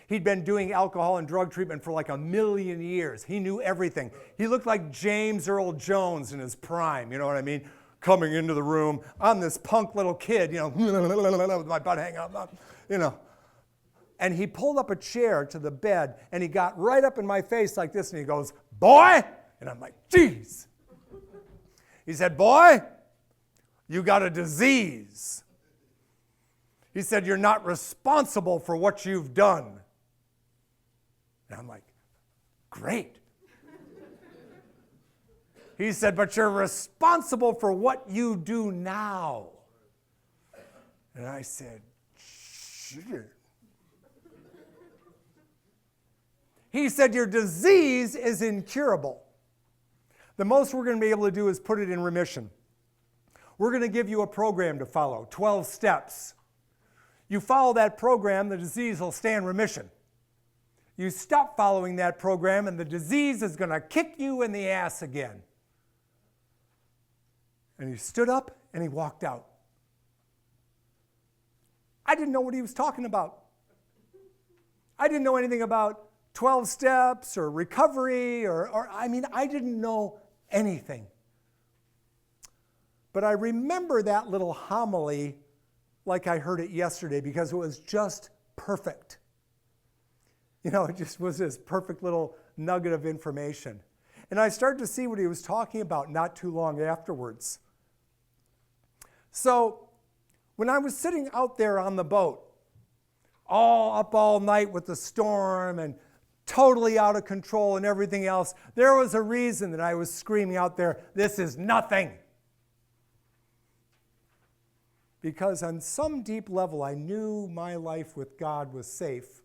He'd been doing alcohol and drug treatment for like 1,000,000 years. He knew everything. He looked like James Earl Jones in his prime, you know what I mean? Coming into the room. I'm this punk little kid, you know, with my butt hanging out, you know. And he pulled up a chair to the bed, and he got right up in my face like this, and he goes, boy! And I'm like, geez. He said, boy, you got a disease. He said, you're not responsible for what you've done. And I'm like, great. He said, but you're responsible for what you do now. And I said, shit. He said, your disease is incurable. The most we're going to be able to do is put it in remission. We're going to give you a program to follow, 12 steps. You follow that program, the disease will stay in remission. You stop following that program, and the disease is going to kick you in the ass again. And he stood up, and he walked out. I didn't know what he was talking about. I didn't know anything about 12 steps or recovery, I didn't know anything. But I remember that little homily like I heard it yesterday because it was just perfect. You know, it just was this perfect little nugget of information. And I started to see what he was talking about not too long afterwards. So when I was sitting out there on the boat, all up all night with the storm and totally out of control and everything else, there was a reason that I was screaming out there, this is nothing. Because on some deep level, I knew my life with God was safe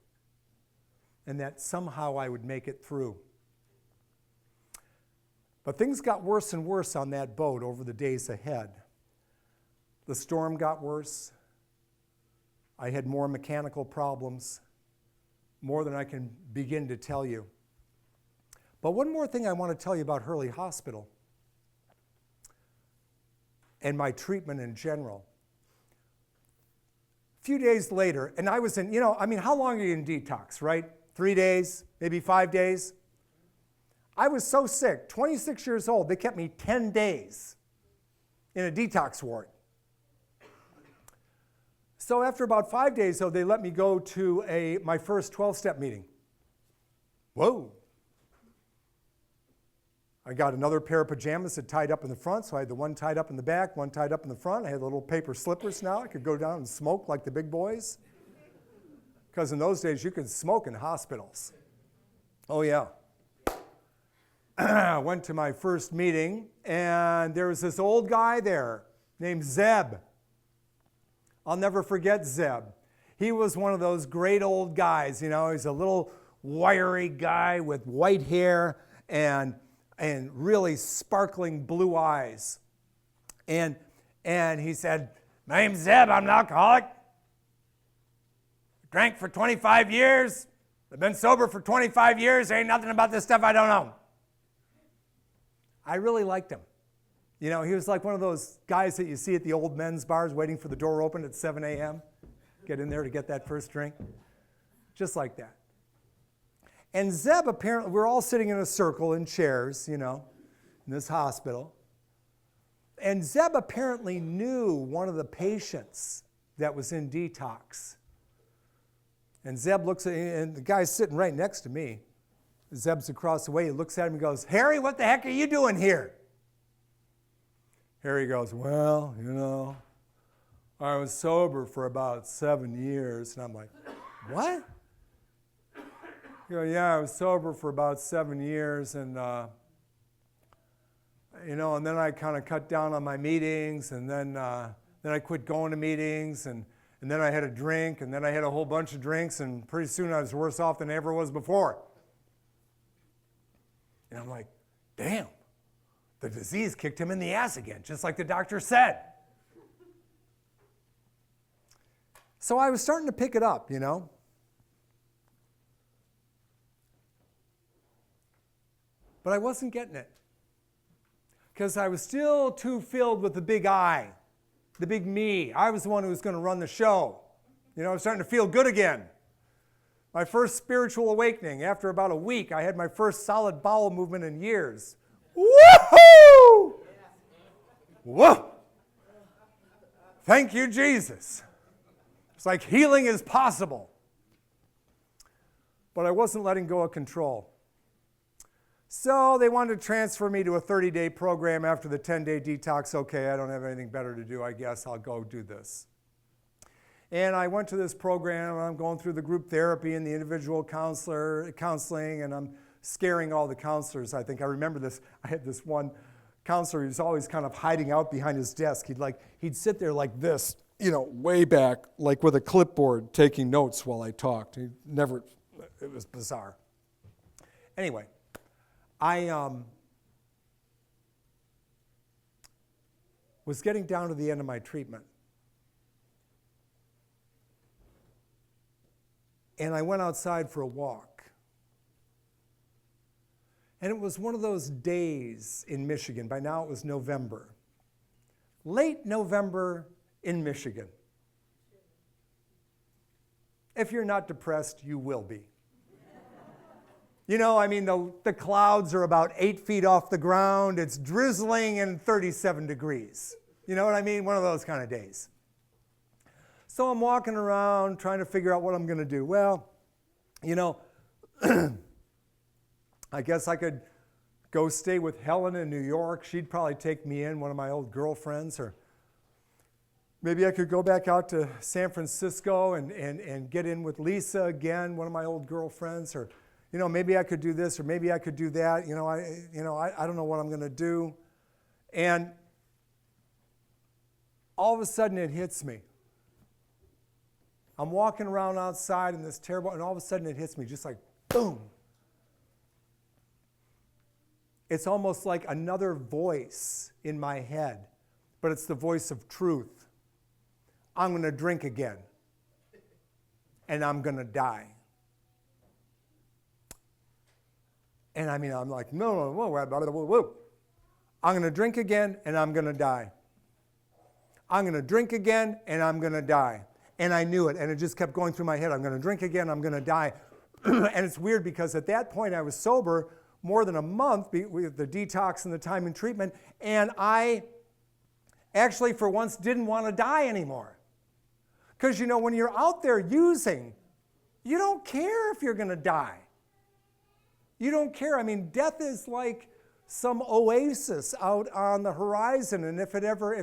and that somehow I would make it through. But things got worse and worse on that boat over the days ahead. The storm got worse. I had more mechanical problems, more than I can begin to tell you. But one more thing I want to tell you about Hurley Hospital and my treatment in general. A few days later, and I was in, how long are you in detox, right? 3 days, maybe 5 days? I was so sick, 26 years old, they kept me 10 days in a detox ward. So after about 5 days, though, they let me go to my first 12-step meeting. Whoa. I got another pair of pajamas that tied up in the front, so I had the one tied up in the back, one tied up in the front. I had little paper slippers now. I could go down and smoke like the big boys. Because in those days, you could smoke in hospitals. Oh, yeah. I went to my first meeting, and there was this old guy there named Zeb. I'll never forget Zeb. He was one of those great old guys, he's a little wiry guy with white hair and really sparkling blue eyes. And he said, my name's Zeb, I'm an alcoholic. Drank for 25 years. I've been sober for 25 years. Ain't nothing about this stuff I don't know. I really liked him. You know, he was like one of those guys that you see at the old men's bars waiting for the door open at 7 a.m. Get in there to get that first drink. Just like that. And Zeb, apparently, we're all sitting in a circle in chairs, you know, in this hospital. And Zeb apparently knew one of the patients that was in detox. And Zeb looks at, and the guy's sitting right next to me. Zeb's across the way. He looks at him and goes, "Harry, what the heck are you doing here?" Harry goes, "Well, you know, I was sober for about 7 years." And I'm like, "What?" You know, "Yeah, I was sober for about 7 years, and you know, and then I kind of cut down on my meetings, and then I quit going to meetings, and then I had a drink, and then I had a whole bunch of drinks, and pretty soon I was worse off than I ever was before." And I'm like, damn, the disease kicked him in the ass again, just like the doctor said. So I was starting to pick it up, you know. But I wasn't getting it. Because I was still too filled with the big I, the big me. I was the one who was going to run the show. You know, I was starting to feel good again. My first spiritual awakening. After about a week, I had my first solid bowel movement in years. Woohoo! Whoa! Thank you, Jesus. It's like healing is possible. But I wasn't letting go of control. So they wanted to transfer me to a 30-day program after the 10-day detox. Okay, I don't have anything better to do. I guess I'll go do this. And I went to this program, and I'm going through the group therapy and the individual counseling, and I'm scaring all the counselors. I think I remember this. I had this one counselor who was always kind of hiding out behind his desk. He'd sit there like this, you know, way back, like with a clipboard, taking notes while I talked. It was bizarre. Anyway, I was getting down to the end of my treatment. And I went outside for a walk. And it was one of those days in Michigan. By now it was November. Late November in Michigan. If you're not depressed, you will be. You know, I mean, the clouds are about 8 feet off the ground. It's drizzling and 37 degrees. You know what I mean? One of those kind of days. So I'm walking around trying to figure out what I'm going to do. Well, you know, I guess I could go stay with Helen in New York. She'd probably take me in, one of my old girlfriends. Or maybe I could go back out to San Francisco and get in with Lisa again, one of my old girlfriends. Or, you know, maybe I could do this or maybe I could do that. I don't know what I'm going to do. And all of a sudden it hits me. I'm walking around outside in this terrible, and all of a sudden it hits me just like, boom. It's almost like another voice in my head, but it's the voice of truth. I'm going to drink again, and I'm going to die. And I mean, I'm like, no, whoa. I'm going to drink again, and I'm going to die. I'm going to drink again, and I'm going to die. And I knew it, and it just kept going through my head. I'm going to drink again, I'm going to die. And it's weird because at that point I was sober more than a month with the detox and the time in treatment, and I actually for once didn't want to die anymore. Because, you know, when you're out there using, you don't care if you're going to die. You don't care. I mean, death is like some oasis out on the horizon, and if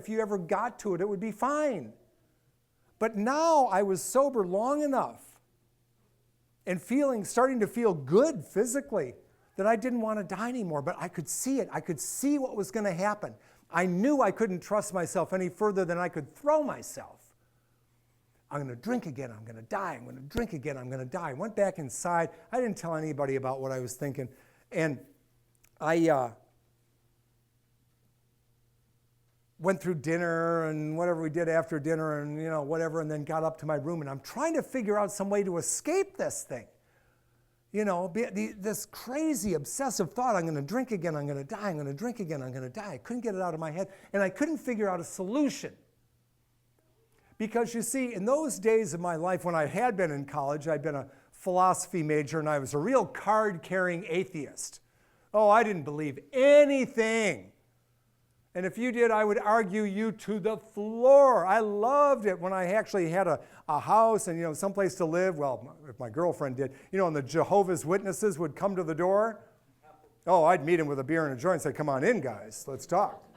you ever got to it, it would be fine. But now I was sober long enough and starting to feel good physically that I didn't want to die anymore, but I could see it. I could see what was going to happen. I knew I couldn't trust myself any further than I could throw myself. I'm going to drink again, I'm going to die. I'm going to drink again, I'm going to die. I went back inside. I didn't tell anybody about what I was thinking. And I went through dinner and whatever we did after dinner and, whatever, and then got up to my room, and I'm trying to figure out some way to escape this thing. This crazy obsessive thought, I'm going to drink again, I'm going to die, I'm going to drink again, I'm going to die. I couldn't get it out of my head, and I couldn't figure out a solution. Because you see, in those days of my life when I had been in college, I'd been a philosophy major, and I was a real card-carrying atheist. Oh, I didn't believe anything. And if you did, I would argue you to the floor. I loved it when I actually had a house and, someplace to live. Well, if my girlfriend did, and the Jehovah's Witnesses would come to the door. Oh, I'd meet them with a beer and a joint and say, come on in, guys, let's talk.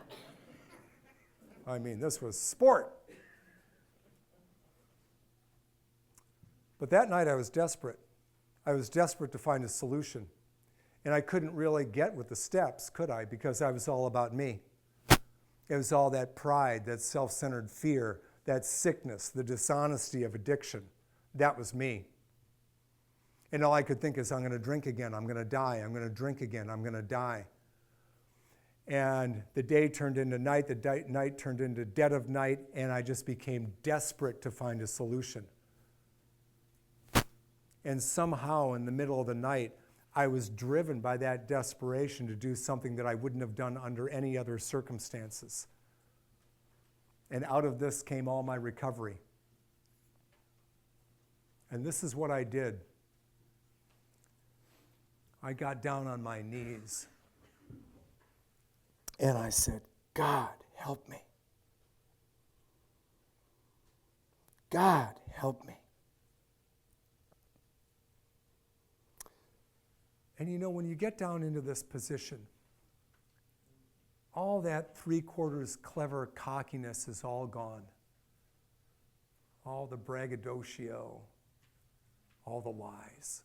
I mean, this was sport. But that night I was desperate. I was desperate to find a solution. And I couldn't really get with the steps, could I? Because I was all about me. It was all that pride, that self-centered fear, that sickness, the dishonesty of addiction. That was me. And all I could think is, I'm going to drink again, I'm going to die, I'm going to drink again, I'm going to die. And the day turned into night, the night turned into dead of night, and I just became desperate to find a solution. And somehow in the middle of the night, I was driven by that desperation to do something that I wouldn't have done under any other circumstances. And out of this came all my recovery. And this is what I did. I got down on my knees and I said, God, help me. God, help me. And when you get down into this position, all that three-quarters clever cockiness is all gone. All the braggadocio, all the lies.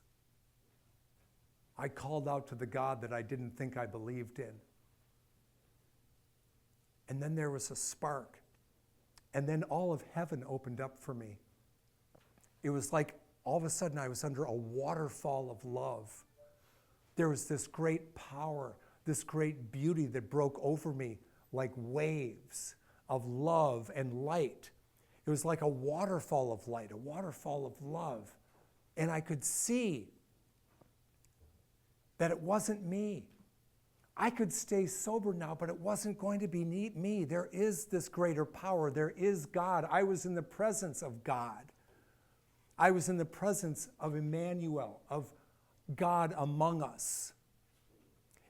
I called out to the God that I didn't think I believed in. And then there was a spark. And then all of heaven opened up for me. It was like all of a sudden I was under a waterfall of love. There was this great power, this great beauty that broke over me like waves of love and light. It was like a waterfall of light, a waterfall of love. And I could see that it wasn't me. I could stay sober now, but it wasn't going to be me. There is this greater power. There is God. I was in the presence of God. I was in the presence of Emmanuel, of God among us.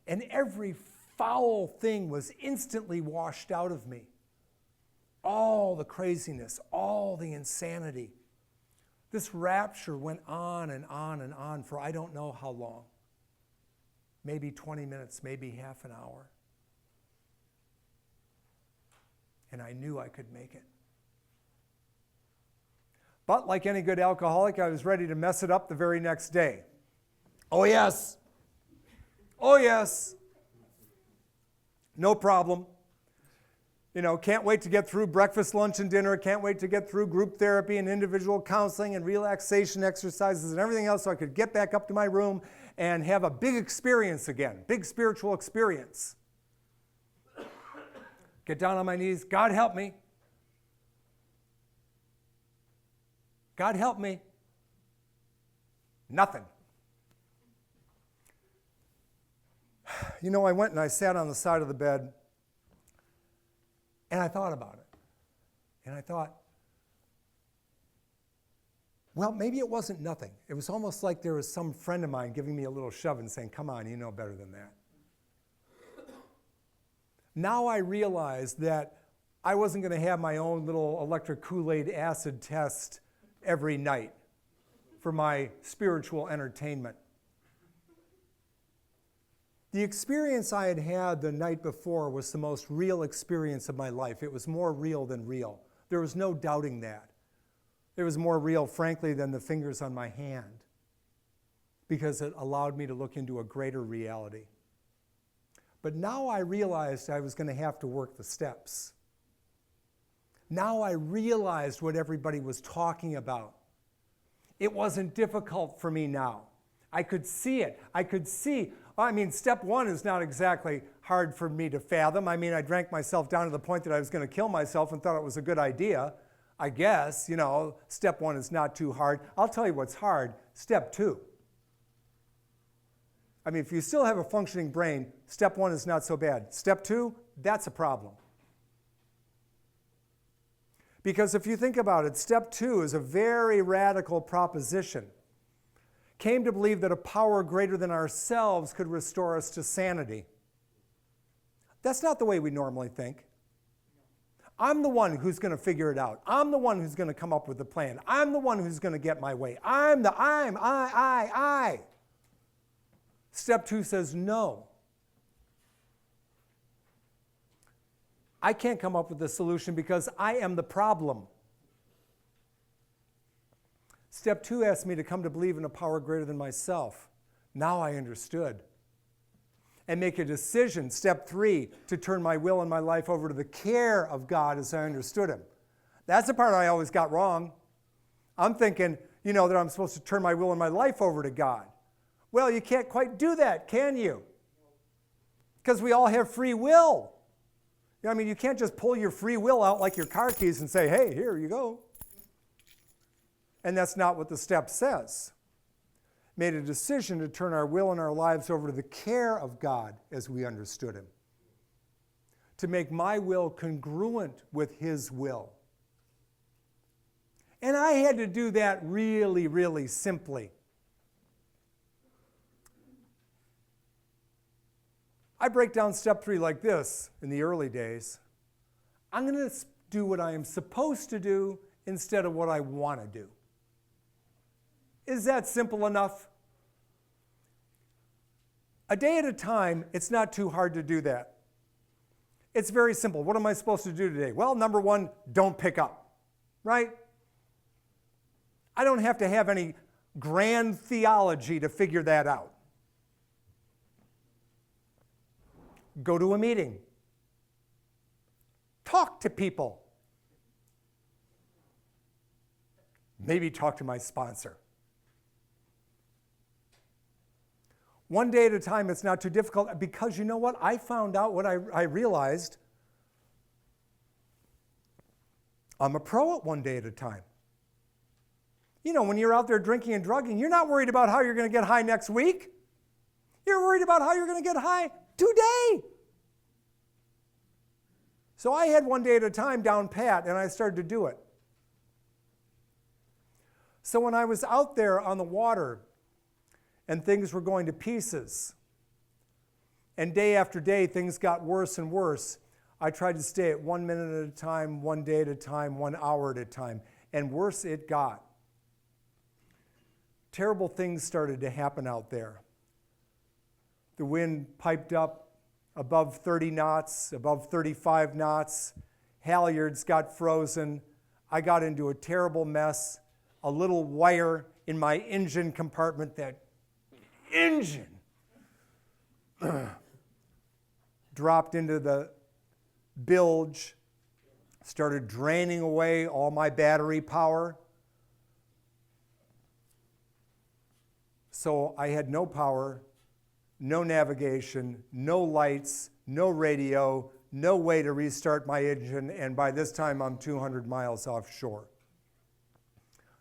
And every foul thing was instantly washed out of me. All the craziness, all the insanity. This rapture went on and on and on for I don't know how long. Maybe 20 minutes, maybe half an hour. And I knew I could make it. But like any good alcoholic, I was ready to mess it up the very next day. Oh, yes. Oh, yes. No problem. Can't wait to get through breakfast, lunch, and dinner. Can't wait to get through group therapy and individual counseling and relaxation exercises and everything else so I could get back up to my room and have a big experience again, big spiritual experience. Get down on my knees. God, help me. God, help me. Nothing. I went and I sat on the side of the bed and I thought about it. And I thought, well, maybe it wasn't nothing. It was almost like there was some friend of mine giving me a little shove and saying, come on, you know better than that. Now I realize that I wasn't going to have my own little electric Kool-Aid acid test every night for my spiritual entertainment. The experience I had had the night before was the most real experience of my life. It was more real than real. There was no doubting that. It was more real, frankly, than the fingers on my hand because it allowed me to look into a greater reality. But now I realized I was going to have to work the steps. Now I realized what everybody was talking about. It wasn't difficult for me now. I could see it. Step one is not exactly hard for me to fathom. I mean, I drank myself down to the point that I was going to kill myself and thought it was a good idea. I guess, step 1 is not too hard. I'll tell you what's hard, step 2. I mean, if you still have a functioning brain, step 1 is not so bad. Step 2, that's a problem. Because if you think about it, step 2 is a very radical proposition. Came to believe that a power greater than ourselves could restore us to sanity. That's not the way we normally think. I'm the one who's going to figure it out. I'm the one who's going to come up with the plan. I'm the one who's going to get my way. I. Step 2 says no. I can't come up with the solution because I am the problem. Step 2 asked me to come to believe in a power greater than myself. Now I understood. And make a decision, step 3, to turn my will and my life over to the care of God as I understood Him. That's the part I always got wrong. I'm thinking, that I'm supposed to turn my will and my life over to God. Well, you can't quite do that, can you? Because we all have free will. I mean, you can't just pull your free will out like your car keys and say, hey, here you go. And that's not what the step says. Made a decision to turn our will and our lives over to the care of God as we understood Him. To make my will congruent with His will. And I had to do that really, really simply. I break down step 3 like this in the early days. I'm going to do what I am supposed to do instead of what I want to do. Is that simple enough? A day at a time, it's not too hard to do that. It's very simple. What am I supposed to do today? Well, number 1, don't pick up, right? I don't have to have any grand theology to figure that out. Go to a meeting. Talk to people. Maybe talk to my sponsor. One day at a time, it's not too difficult because you know what? I found out what I realized. I'm a pro at one day at a time. When you're out there drinking and drugging, you're not worried about how you're going to get high next week. You're worried about how you're going to get high today. So I had one day at a time down pat, and I started to do it. So when I was out there on the water, and things were going to pieces, and day after day things got worse and worse, I tried to stay at 1 minute at a time, 1 day at a time, 1 hour at a time, and worse it got. Terrible things started to happen out there. The wind piped up above 30 knots, above 35 knots. Halyards got frozen. I got into a terrible mess. A little wire in my engine compartment, that engine, dropped into the bilge, started draining away all my battery power. So I had no power, no navigation, no lights, no radio, no way to restart my engine, and by this time I'm 200 miles offshore.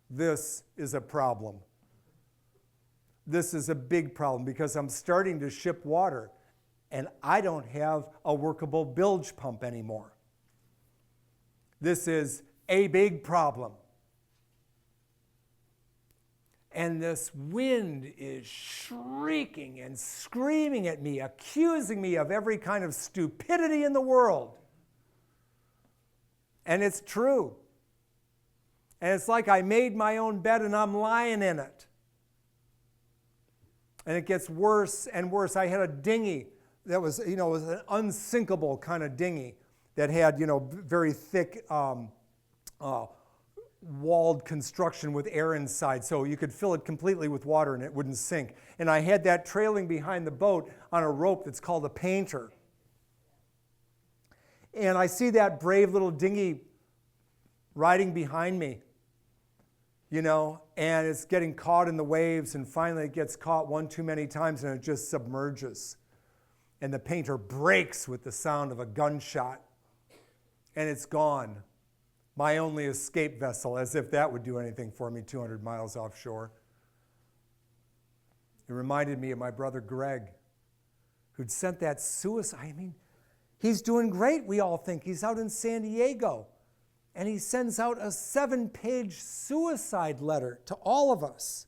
This is a problem. This is a big problem because I'm starting to ship water and I don't have a workable bilge pump anymore. This is a big problem. And this wind is shrieking and screaming at me, accusing me of every kind of stupidity in the world. And it's true. And it's like I made my own bed and I'm lying in it. And it gets worse and worse. I had a dinghy that was, was an unsinkable kind of dinghy that had, very thick walled construction with air inside, so you could fill it completely with water and it wouldn't sink. And I had that trailing behind the boat on a rope that's called a painter. And I see that brave little dinghy riding behind me, and it's getting caught in the waves, and finally it gets caught one too many times and it just submerges. and the painter breaks with the sound of a gunshot, and it's gone. My only escape vessel, as if that would do anything for me 200 miles offshore. It reminded me of my brother Greg, who'd sent that suicide. I mean, he's doing great, we all think. He's out in San Diego, and he sends out a 7-page suicide letter to all of us.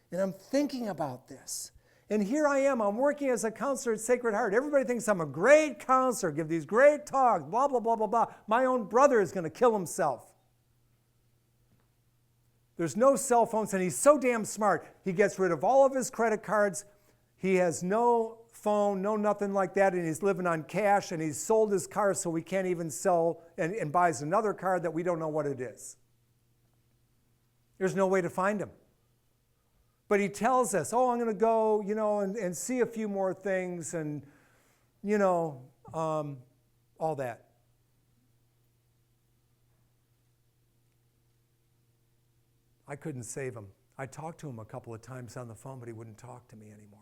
And I'm thinking about this. And here I am, I'm working as a counselor at Sacred Heart. Everybody thinks I'm a great counselor, give these great talks, blah, blah, blah, blah, blah. My own brother is going to kill himself. There's no cell phones, and he's so damn smart. He gets rid of all of his credit cards. He has no phone, no nothing like that, and he's living on cash, and he's sold his car so we can't even sell, and buys another car that we don't know what it is. There's no way to find him. But he tells us, oh, I'm going to go, and see a few more things, and, all that. I couldn't save him. I talked to him a couple of times on the phone, but he wouldn't talk to me anymore.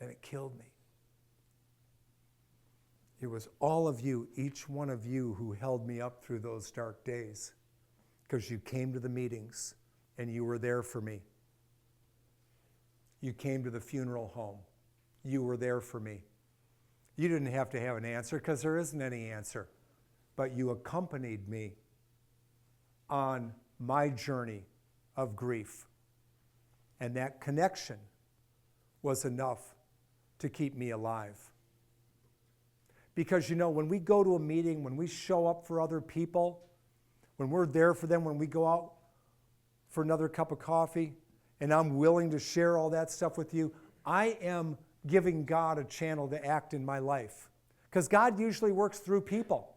And it killed me. It was all of you, each one of you, who held me up through those dark days, because you came to the meetings and you were there for me. You came to the funeral home. You were there for me. You didn't have to have an answer, because there isn't any answer. But you accompanied me on my journey of grief. And that connection was enough to keep me alive. Because when we go to a meeting, when we show up for other people, when we're there for them, when we go out for another cup of coffee, and I'm willing to share all that stuff with you, I am giving God a channel to act in my life. Because God usually works through people.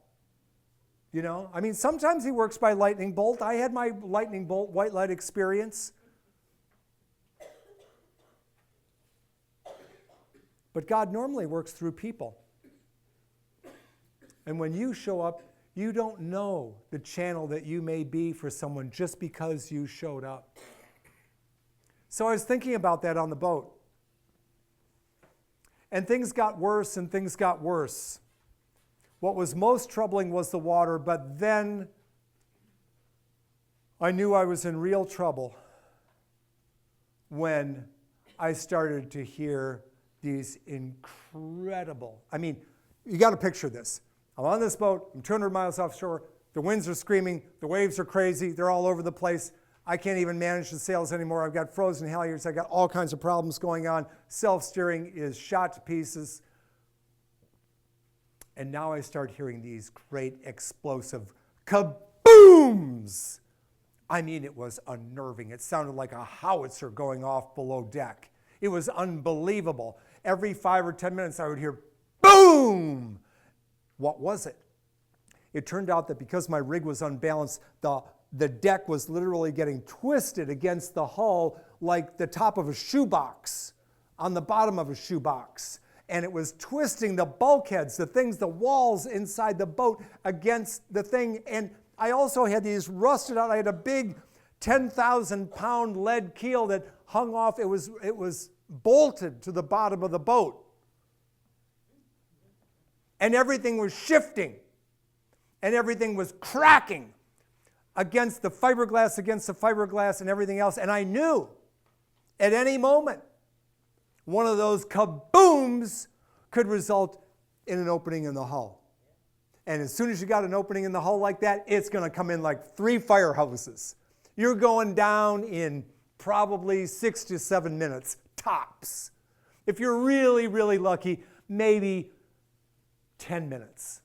Sometimes he works by lightning bolt. I had my lightning bolt white light experience. But God normally works through people. And when you show up, you don't know the channel that you may be for someone just because you showed up. So I was thinking about that on the boat. And things got worse and things got worse. What was most troubling was the water, but then I knew I was in real trouble when I started to hear these incredible, you got to picture this. I'm on this boat, I'm 200 miles offshore, the winds are screaming, the waves are crazy, they're all over the place. I can't even manage the sails anymore. I've got frozen halyards, I've got all kinds of problems going on. Self-steering is shot to pieces. And now I start hearing these great explosive kabooms. It was unnerving. It sounded like a howitzer going off below deck. It was unbelievable. Every 5 or 10 minutes I would hear boom. What was it? It turned out that because my rig was unbalanced, the deck was literally getting twisted against the hull like the top of a shoebox, on the bottom of a shoebox. And it was twisting the bulkheads, the walls inside the boat against the thing. And I also had these rusted out, I had a big 10,000-pound lead keel that hung off. It was bolted to the bottom of the boat. And everything was shifting. And everything was cracking against the fiberglass and everything else. And I knew at any moment, one of those kabooms could result in an opening in the hull. And as soon as you got an opening in the hull like that, it's going to come in like 3 fire hoses. You're going down in probably 6 to 7 minutes, tops. If you're really, really lucky, maybe 10 minutes.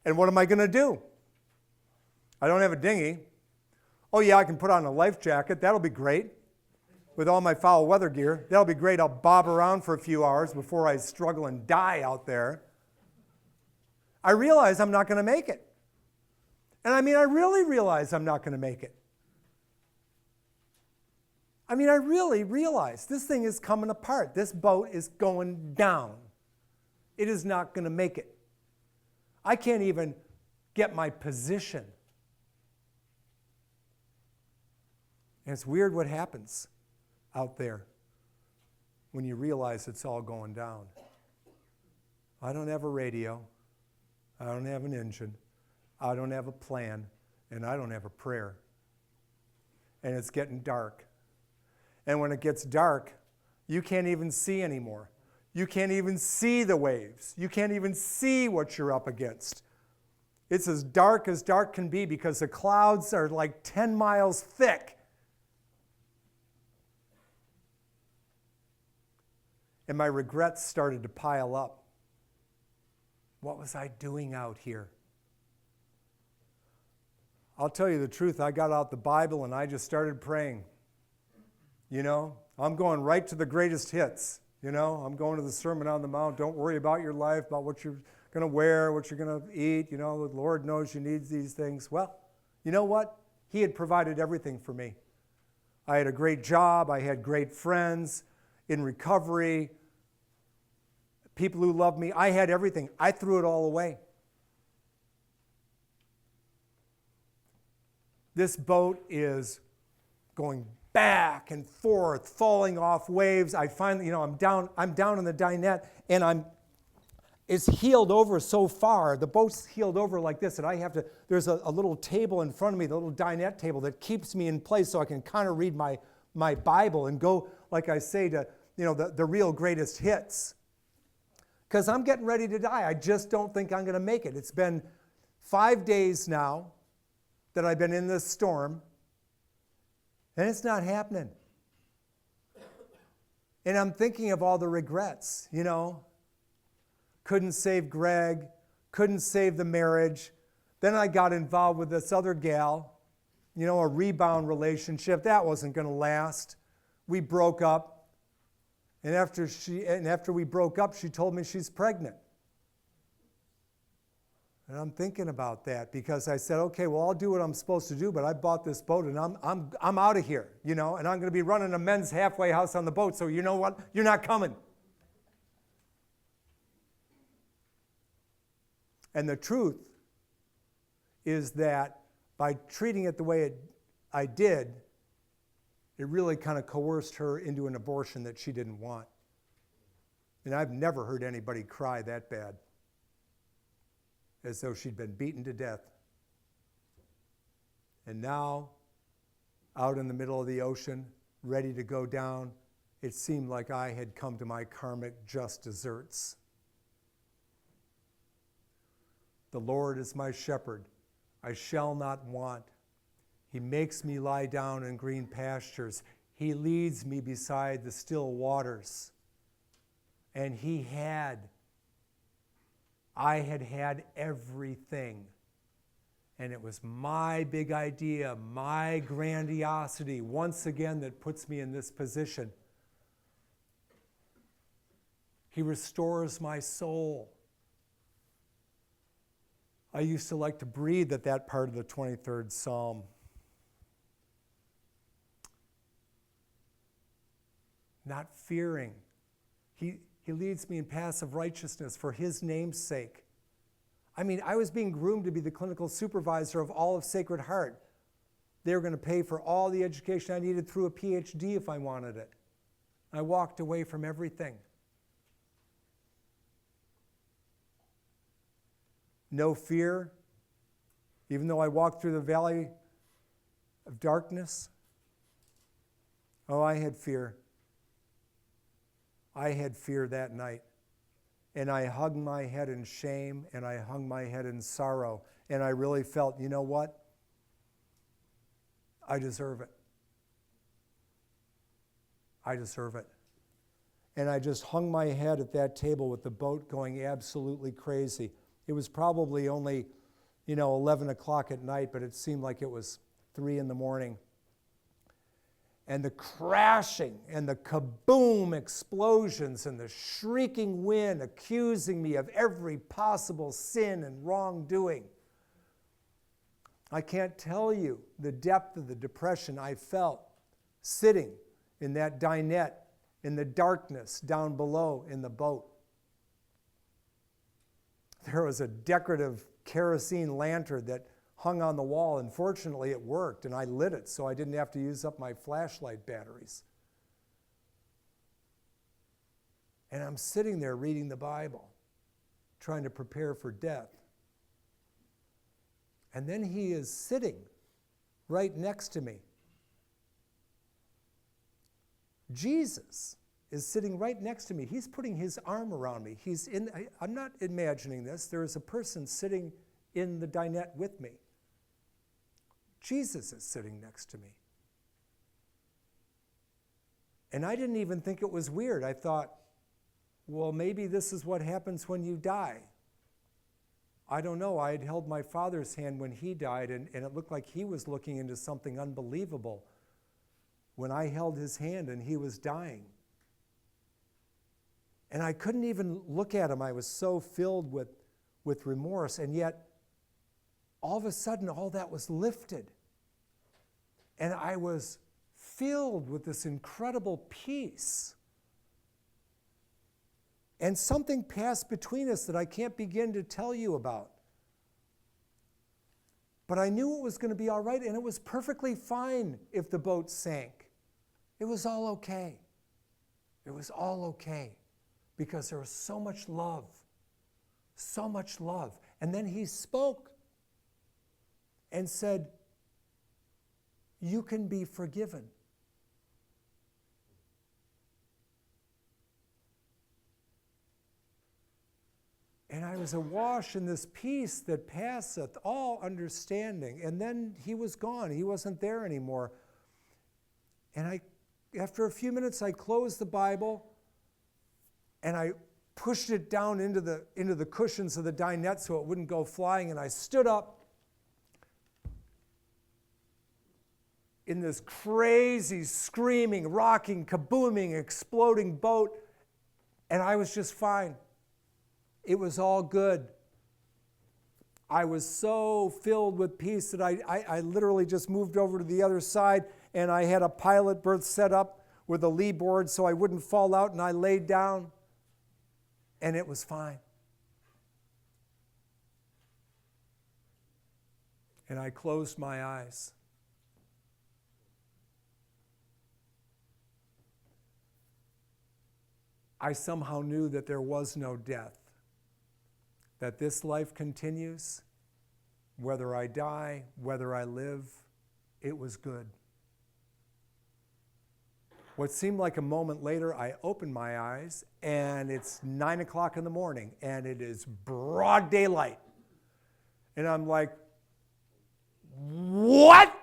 And what am I going to do? I don't have a dinghy. Oh yeah, I can put on a life jacket. That'll be great. With all my foul weather gear. That'll be great. I'll bob around for a few hours before I struggle and die out there. I realize I'm not going to make it. And I really realize I'm not going to make it. I really realize this thing is coming apart. This boat is going down. It is not going to make it. I can't even get my position. And it's weird what happens out there. when you realize it's all going down. I don't have a radio. I don't have an engine. I don't have a plan. And I don't have a prayer. And it's getting dark. And when it gets dark, you can't even see anymore. You can't even see the waves. You can't even see what you're up against. It's as dark can be because the clouds are like 10 miles thick. And my regrets started to pile up. What was I doing out here? I'll tell you the truth, I got out the Bible and I just started praying. You know, I'm going right to the greatest hits. You know, I'm going to the Sermon on the Mount. Don't worry about your life, about what you're going to wear, what you're going to eat. You know, the Lord knows you need these things. Well, you know what? He had provided everything for me. I had a great job. I had great friends in recovery, people who loved me. I had everything. I threw it all away. This boat is going back and forth, falling off waves. I finally, I'm down in the dinette, and it's heeled over so far. The boat's heeled over like this, and there's a little table in front of me, the little dinette table that keeps me in place so I can kind of read my Bible and go, like I say, to, the real greatest hits. Because I'm getting ready to die. I just don't think I'm going to make it. It's been 5 days now that I've been in this storm, and it's not happening. And I'm thinking of all the regrets, Couldn't save Greg, couldn't save the marriage. Then I got involved with this other gal, a rebound relationship. That wasn't going to last. We broke up. And after we broke up, she told me she's pregnant. And I'm thinking about that because I said, okay, well, I'll do what I'm supposed to do, but I bought this boat and I'm out of here, and I'm going to be running a men's halfway house on the boat, so you know what? You're not coming. And the truth is that by treating it the way I did, it really kind of coerced her into an abortion that she didn't want. And I've never heard anybody cry that bad, as though she'd been beaten to death. And now, out in the middle of the ocean, ready to go down, it seemed like I had come to my karmic just deserts. The Lord is my shepherd. I shall not want. He makes me lie down in green pastures. He leads me beside the still waters. And I had everything. And it was my big idea, my grandiosity, once again, that puts me in this position. He restores my soul. I used to like to breathe at that part of the 23rd Psalm. Not fearing. He leads me in paths of righteousness for his name's sake. I mean, I was being groomed to be the clinical supervisor of all of Sacred Heart. They were going to pay for all the education I needed through a PhD if I wanted it. I walked away from everything. No fear, even though I walked through the valley of darkness. Oh, I had fear. I had fear that night. And I hugged my head in shame, and I hung my head in sorrow. And I really felt, you know what? I deserve it. I deserve it. And I just hung my head at that table with the boat going absolutely crazy. It was probably only, 11 o'clock at night, but it seemed like it was 3 in the morning. And the crashing and the kaboom explosions and the shrieking wind accusing me of every possible sin and wrongdoing. I can't tell you the depth of the depression I felt sitting in that dinette in the darkness down below in the boat. There was a decorative kerosene lantern that hung on the wall, and fortunately it worked, and I lit it so I didn't have to use up my flashlight batteries. And I'm sitting there reading the Bible, trying to prepare for death. And then he is sitting right next to me. Jesus is sitting right next to me. He's putting his arm around me. I'm not imagining this. There is a person sitting in the dinette with me. Jesus is sitting next to me. And I didn't even think it was weird. I thought, well, maybe this is what happens when you die. I don't know. I had held my father's hand when he died, and it looked like he was looking into something unbelievable when I held his hand and he was dying. And I couldn't even look at him. I was so filled with remorse, and yet all of a sudden all that was lifted. And I was filled with this incredible peace. And something passed between us that I can't begin to tell you about. But I knew it was going to be all right, and it was perfectly fine if the boat sank. It was all okay. It was all okay because there was so much love. So much love. And then he spoke and said, "You can be forgiven." And I was awash in this peace that passeth all understanding. And then he was gone. He wasn't there anymore. And after a few minutes, I closed the Bible and I pushed it down into the cushions of the dinette so it wouldn't go flying. And I stood up in this crazy, screaming, rocking, kabooming, exploding boat. And I was just fine. It was all good. I was so filled with peace that I literally just moved over to the other side, and I had a pilot berth set up with a lee board so I wouldn't fall out, and I laid down, and it was fine. And I closed my eyes. I somehow knew that there was no death. That this life continues, whether I die, whether I live, it was good. What seemed like a moment later, I opened my eyes, and it's 9 o'clock in the morning, and it is broad daylight. And I'm like, what?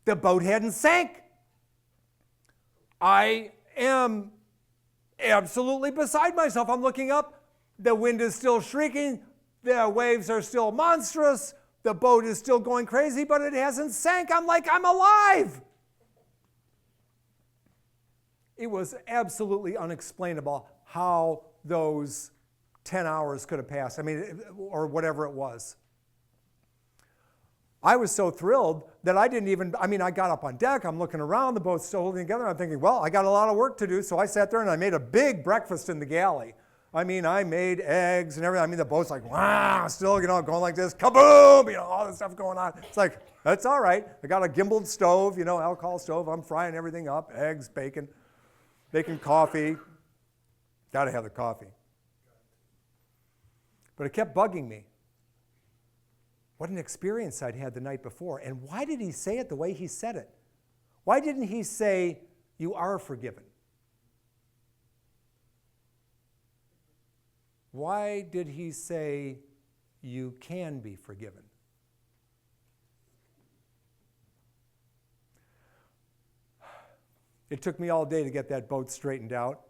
The boat hadn't sank. I am absolutely beside myself. I'm looking up. The wind is still shrieking, the waves are still monstrous, the boat is still going crazy, but it hasn't sank. I'm like, I'm alive. It was absolutely unexplainable how those 10 hours could have passed, or whatever it was. I was so thrilled that I got up on deck, I'm looking around, the boat's still holding together, I'm thinking, well, I got a lot of work to do, so I sat there and I made a big breakfast in the galley. I made eggs and everything. The boat's like, wow, still, going like this, kaboom, all this stuff going on. It's like, that's all right. I got a gimbaled stove, alcohol stove. I'm frying everything up, eggs, bacon, coffee. Got to have the coffee. But it kept bugging me. What an experience I'd had the night before. And why did he say it the way he said it? Why didn't he say, you are forgiven? Why did he say, you can be forgiven? It took me all day to get that boat straightened out,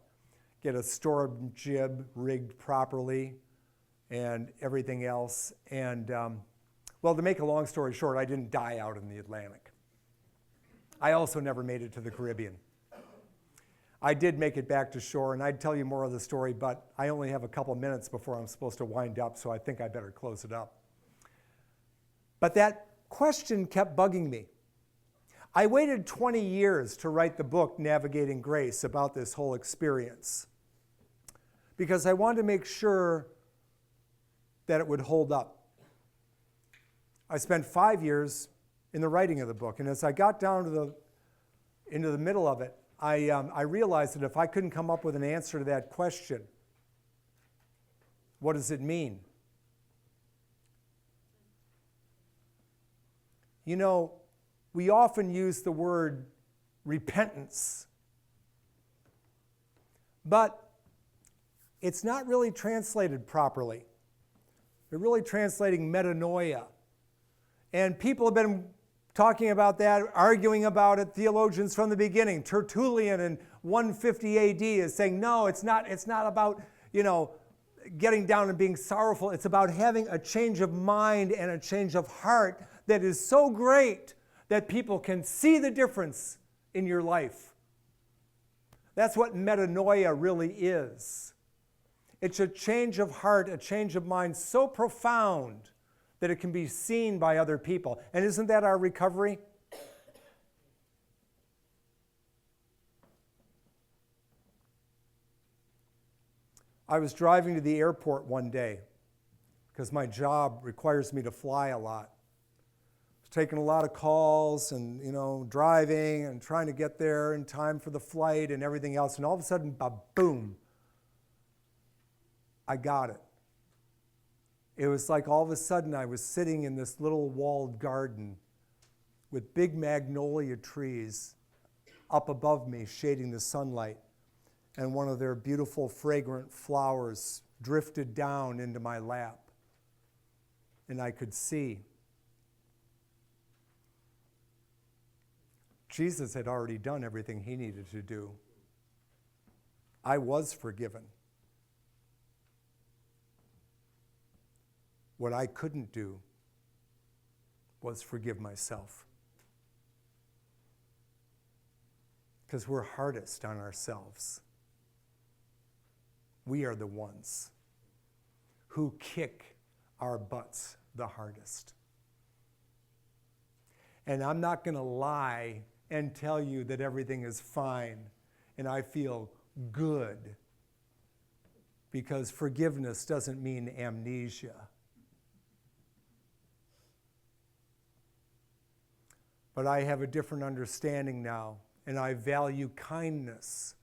get a storm jib rigged properly, and everything else. And, to make a long story short, I didn't die out in the Atlantic. I also never made it to the Caribbean. I did make it back to shore, and I'd tell you more of the story, but I only have a couple minutes before I'm supposed to wind up, so I think I better close it up. But that question kept bugging me. I waited 20 years to write the book, Navigating Grace, about this whole experience, because I wanted to make sure that it would hold up. I spent 5 years in the writing of the book, and as I got down into the middle of it, I realized that if I couldn't come up with an answer to that question, what does it mean? You know, we often use the word repentance, but it's not really translated properly. They're really translating metanoia. And people have been talking about that, arguing about it, theologians from the beginning. Tertullian in 150 AD is saying, no, it's not about, getting down and being sorrowful. It's about having a change of mind and a change of heart that is so great that people can see the difference in your life. That's what metanoia really is. It's a change of heart, a change of mind so profound that it can be seen by other people. And isn't that our recovery? I was driving to the airport one day because my job requires me to fly a lot. I was taking a lot of calls and, driving and trying to get there in time for the flight and everything else. And all of a sudden, boom, I got it. It was like all of a sudden I was sitting in this little walled garden with big magnolia trees up above me shading the sunlight, and one of their beautiful fragrant flowers drifted down into my lap, and I could see. Jesus had already done everything he needed to do. I was forgiven. What I couldn't do was forgive myself. Because we're hardest on ourselves. We are the ones who kick our butts the hardest. And I'm not going to lie and tell you that everything is fine and I feel good, because forgiveness doesn't mean amnesia. But I have a different understanding now, and I value kindness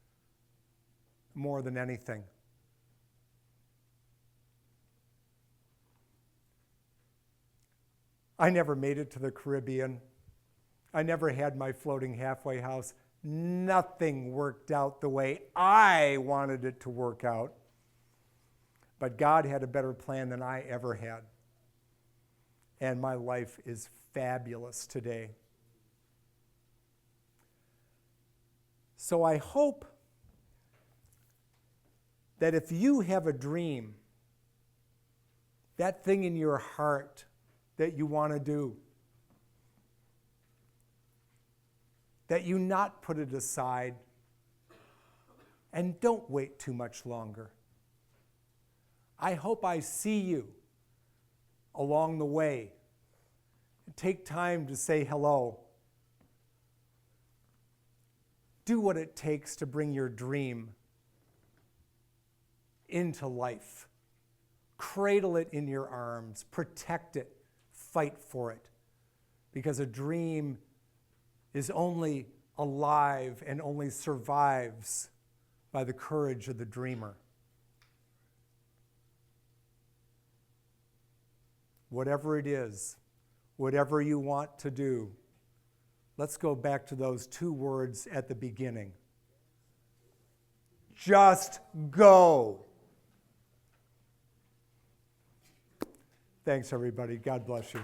more than anything. I never made it to the Caribbean. I never had my floating halfway house. Nothing worked out the way I wanted it to work out. But God had a better plan than I ever had. And my life is fabulous today. So I hope that if you have a dream, that thing in your heart that you want to do, that you not put it aside and don't wait too much longer. I hope I see you along the way. Take time to say hello. Do what it takes to bring your dream into life. Cradle it in your arms. Protect it. Fight for it. Because a dream is only alive and only survives by the courage of the dreamer. Whatever it is, whatever you want to do, let's go back to those two words at the beginning. Just go. Thanks, everybody. God bless you.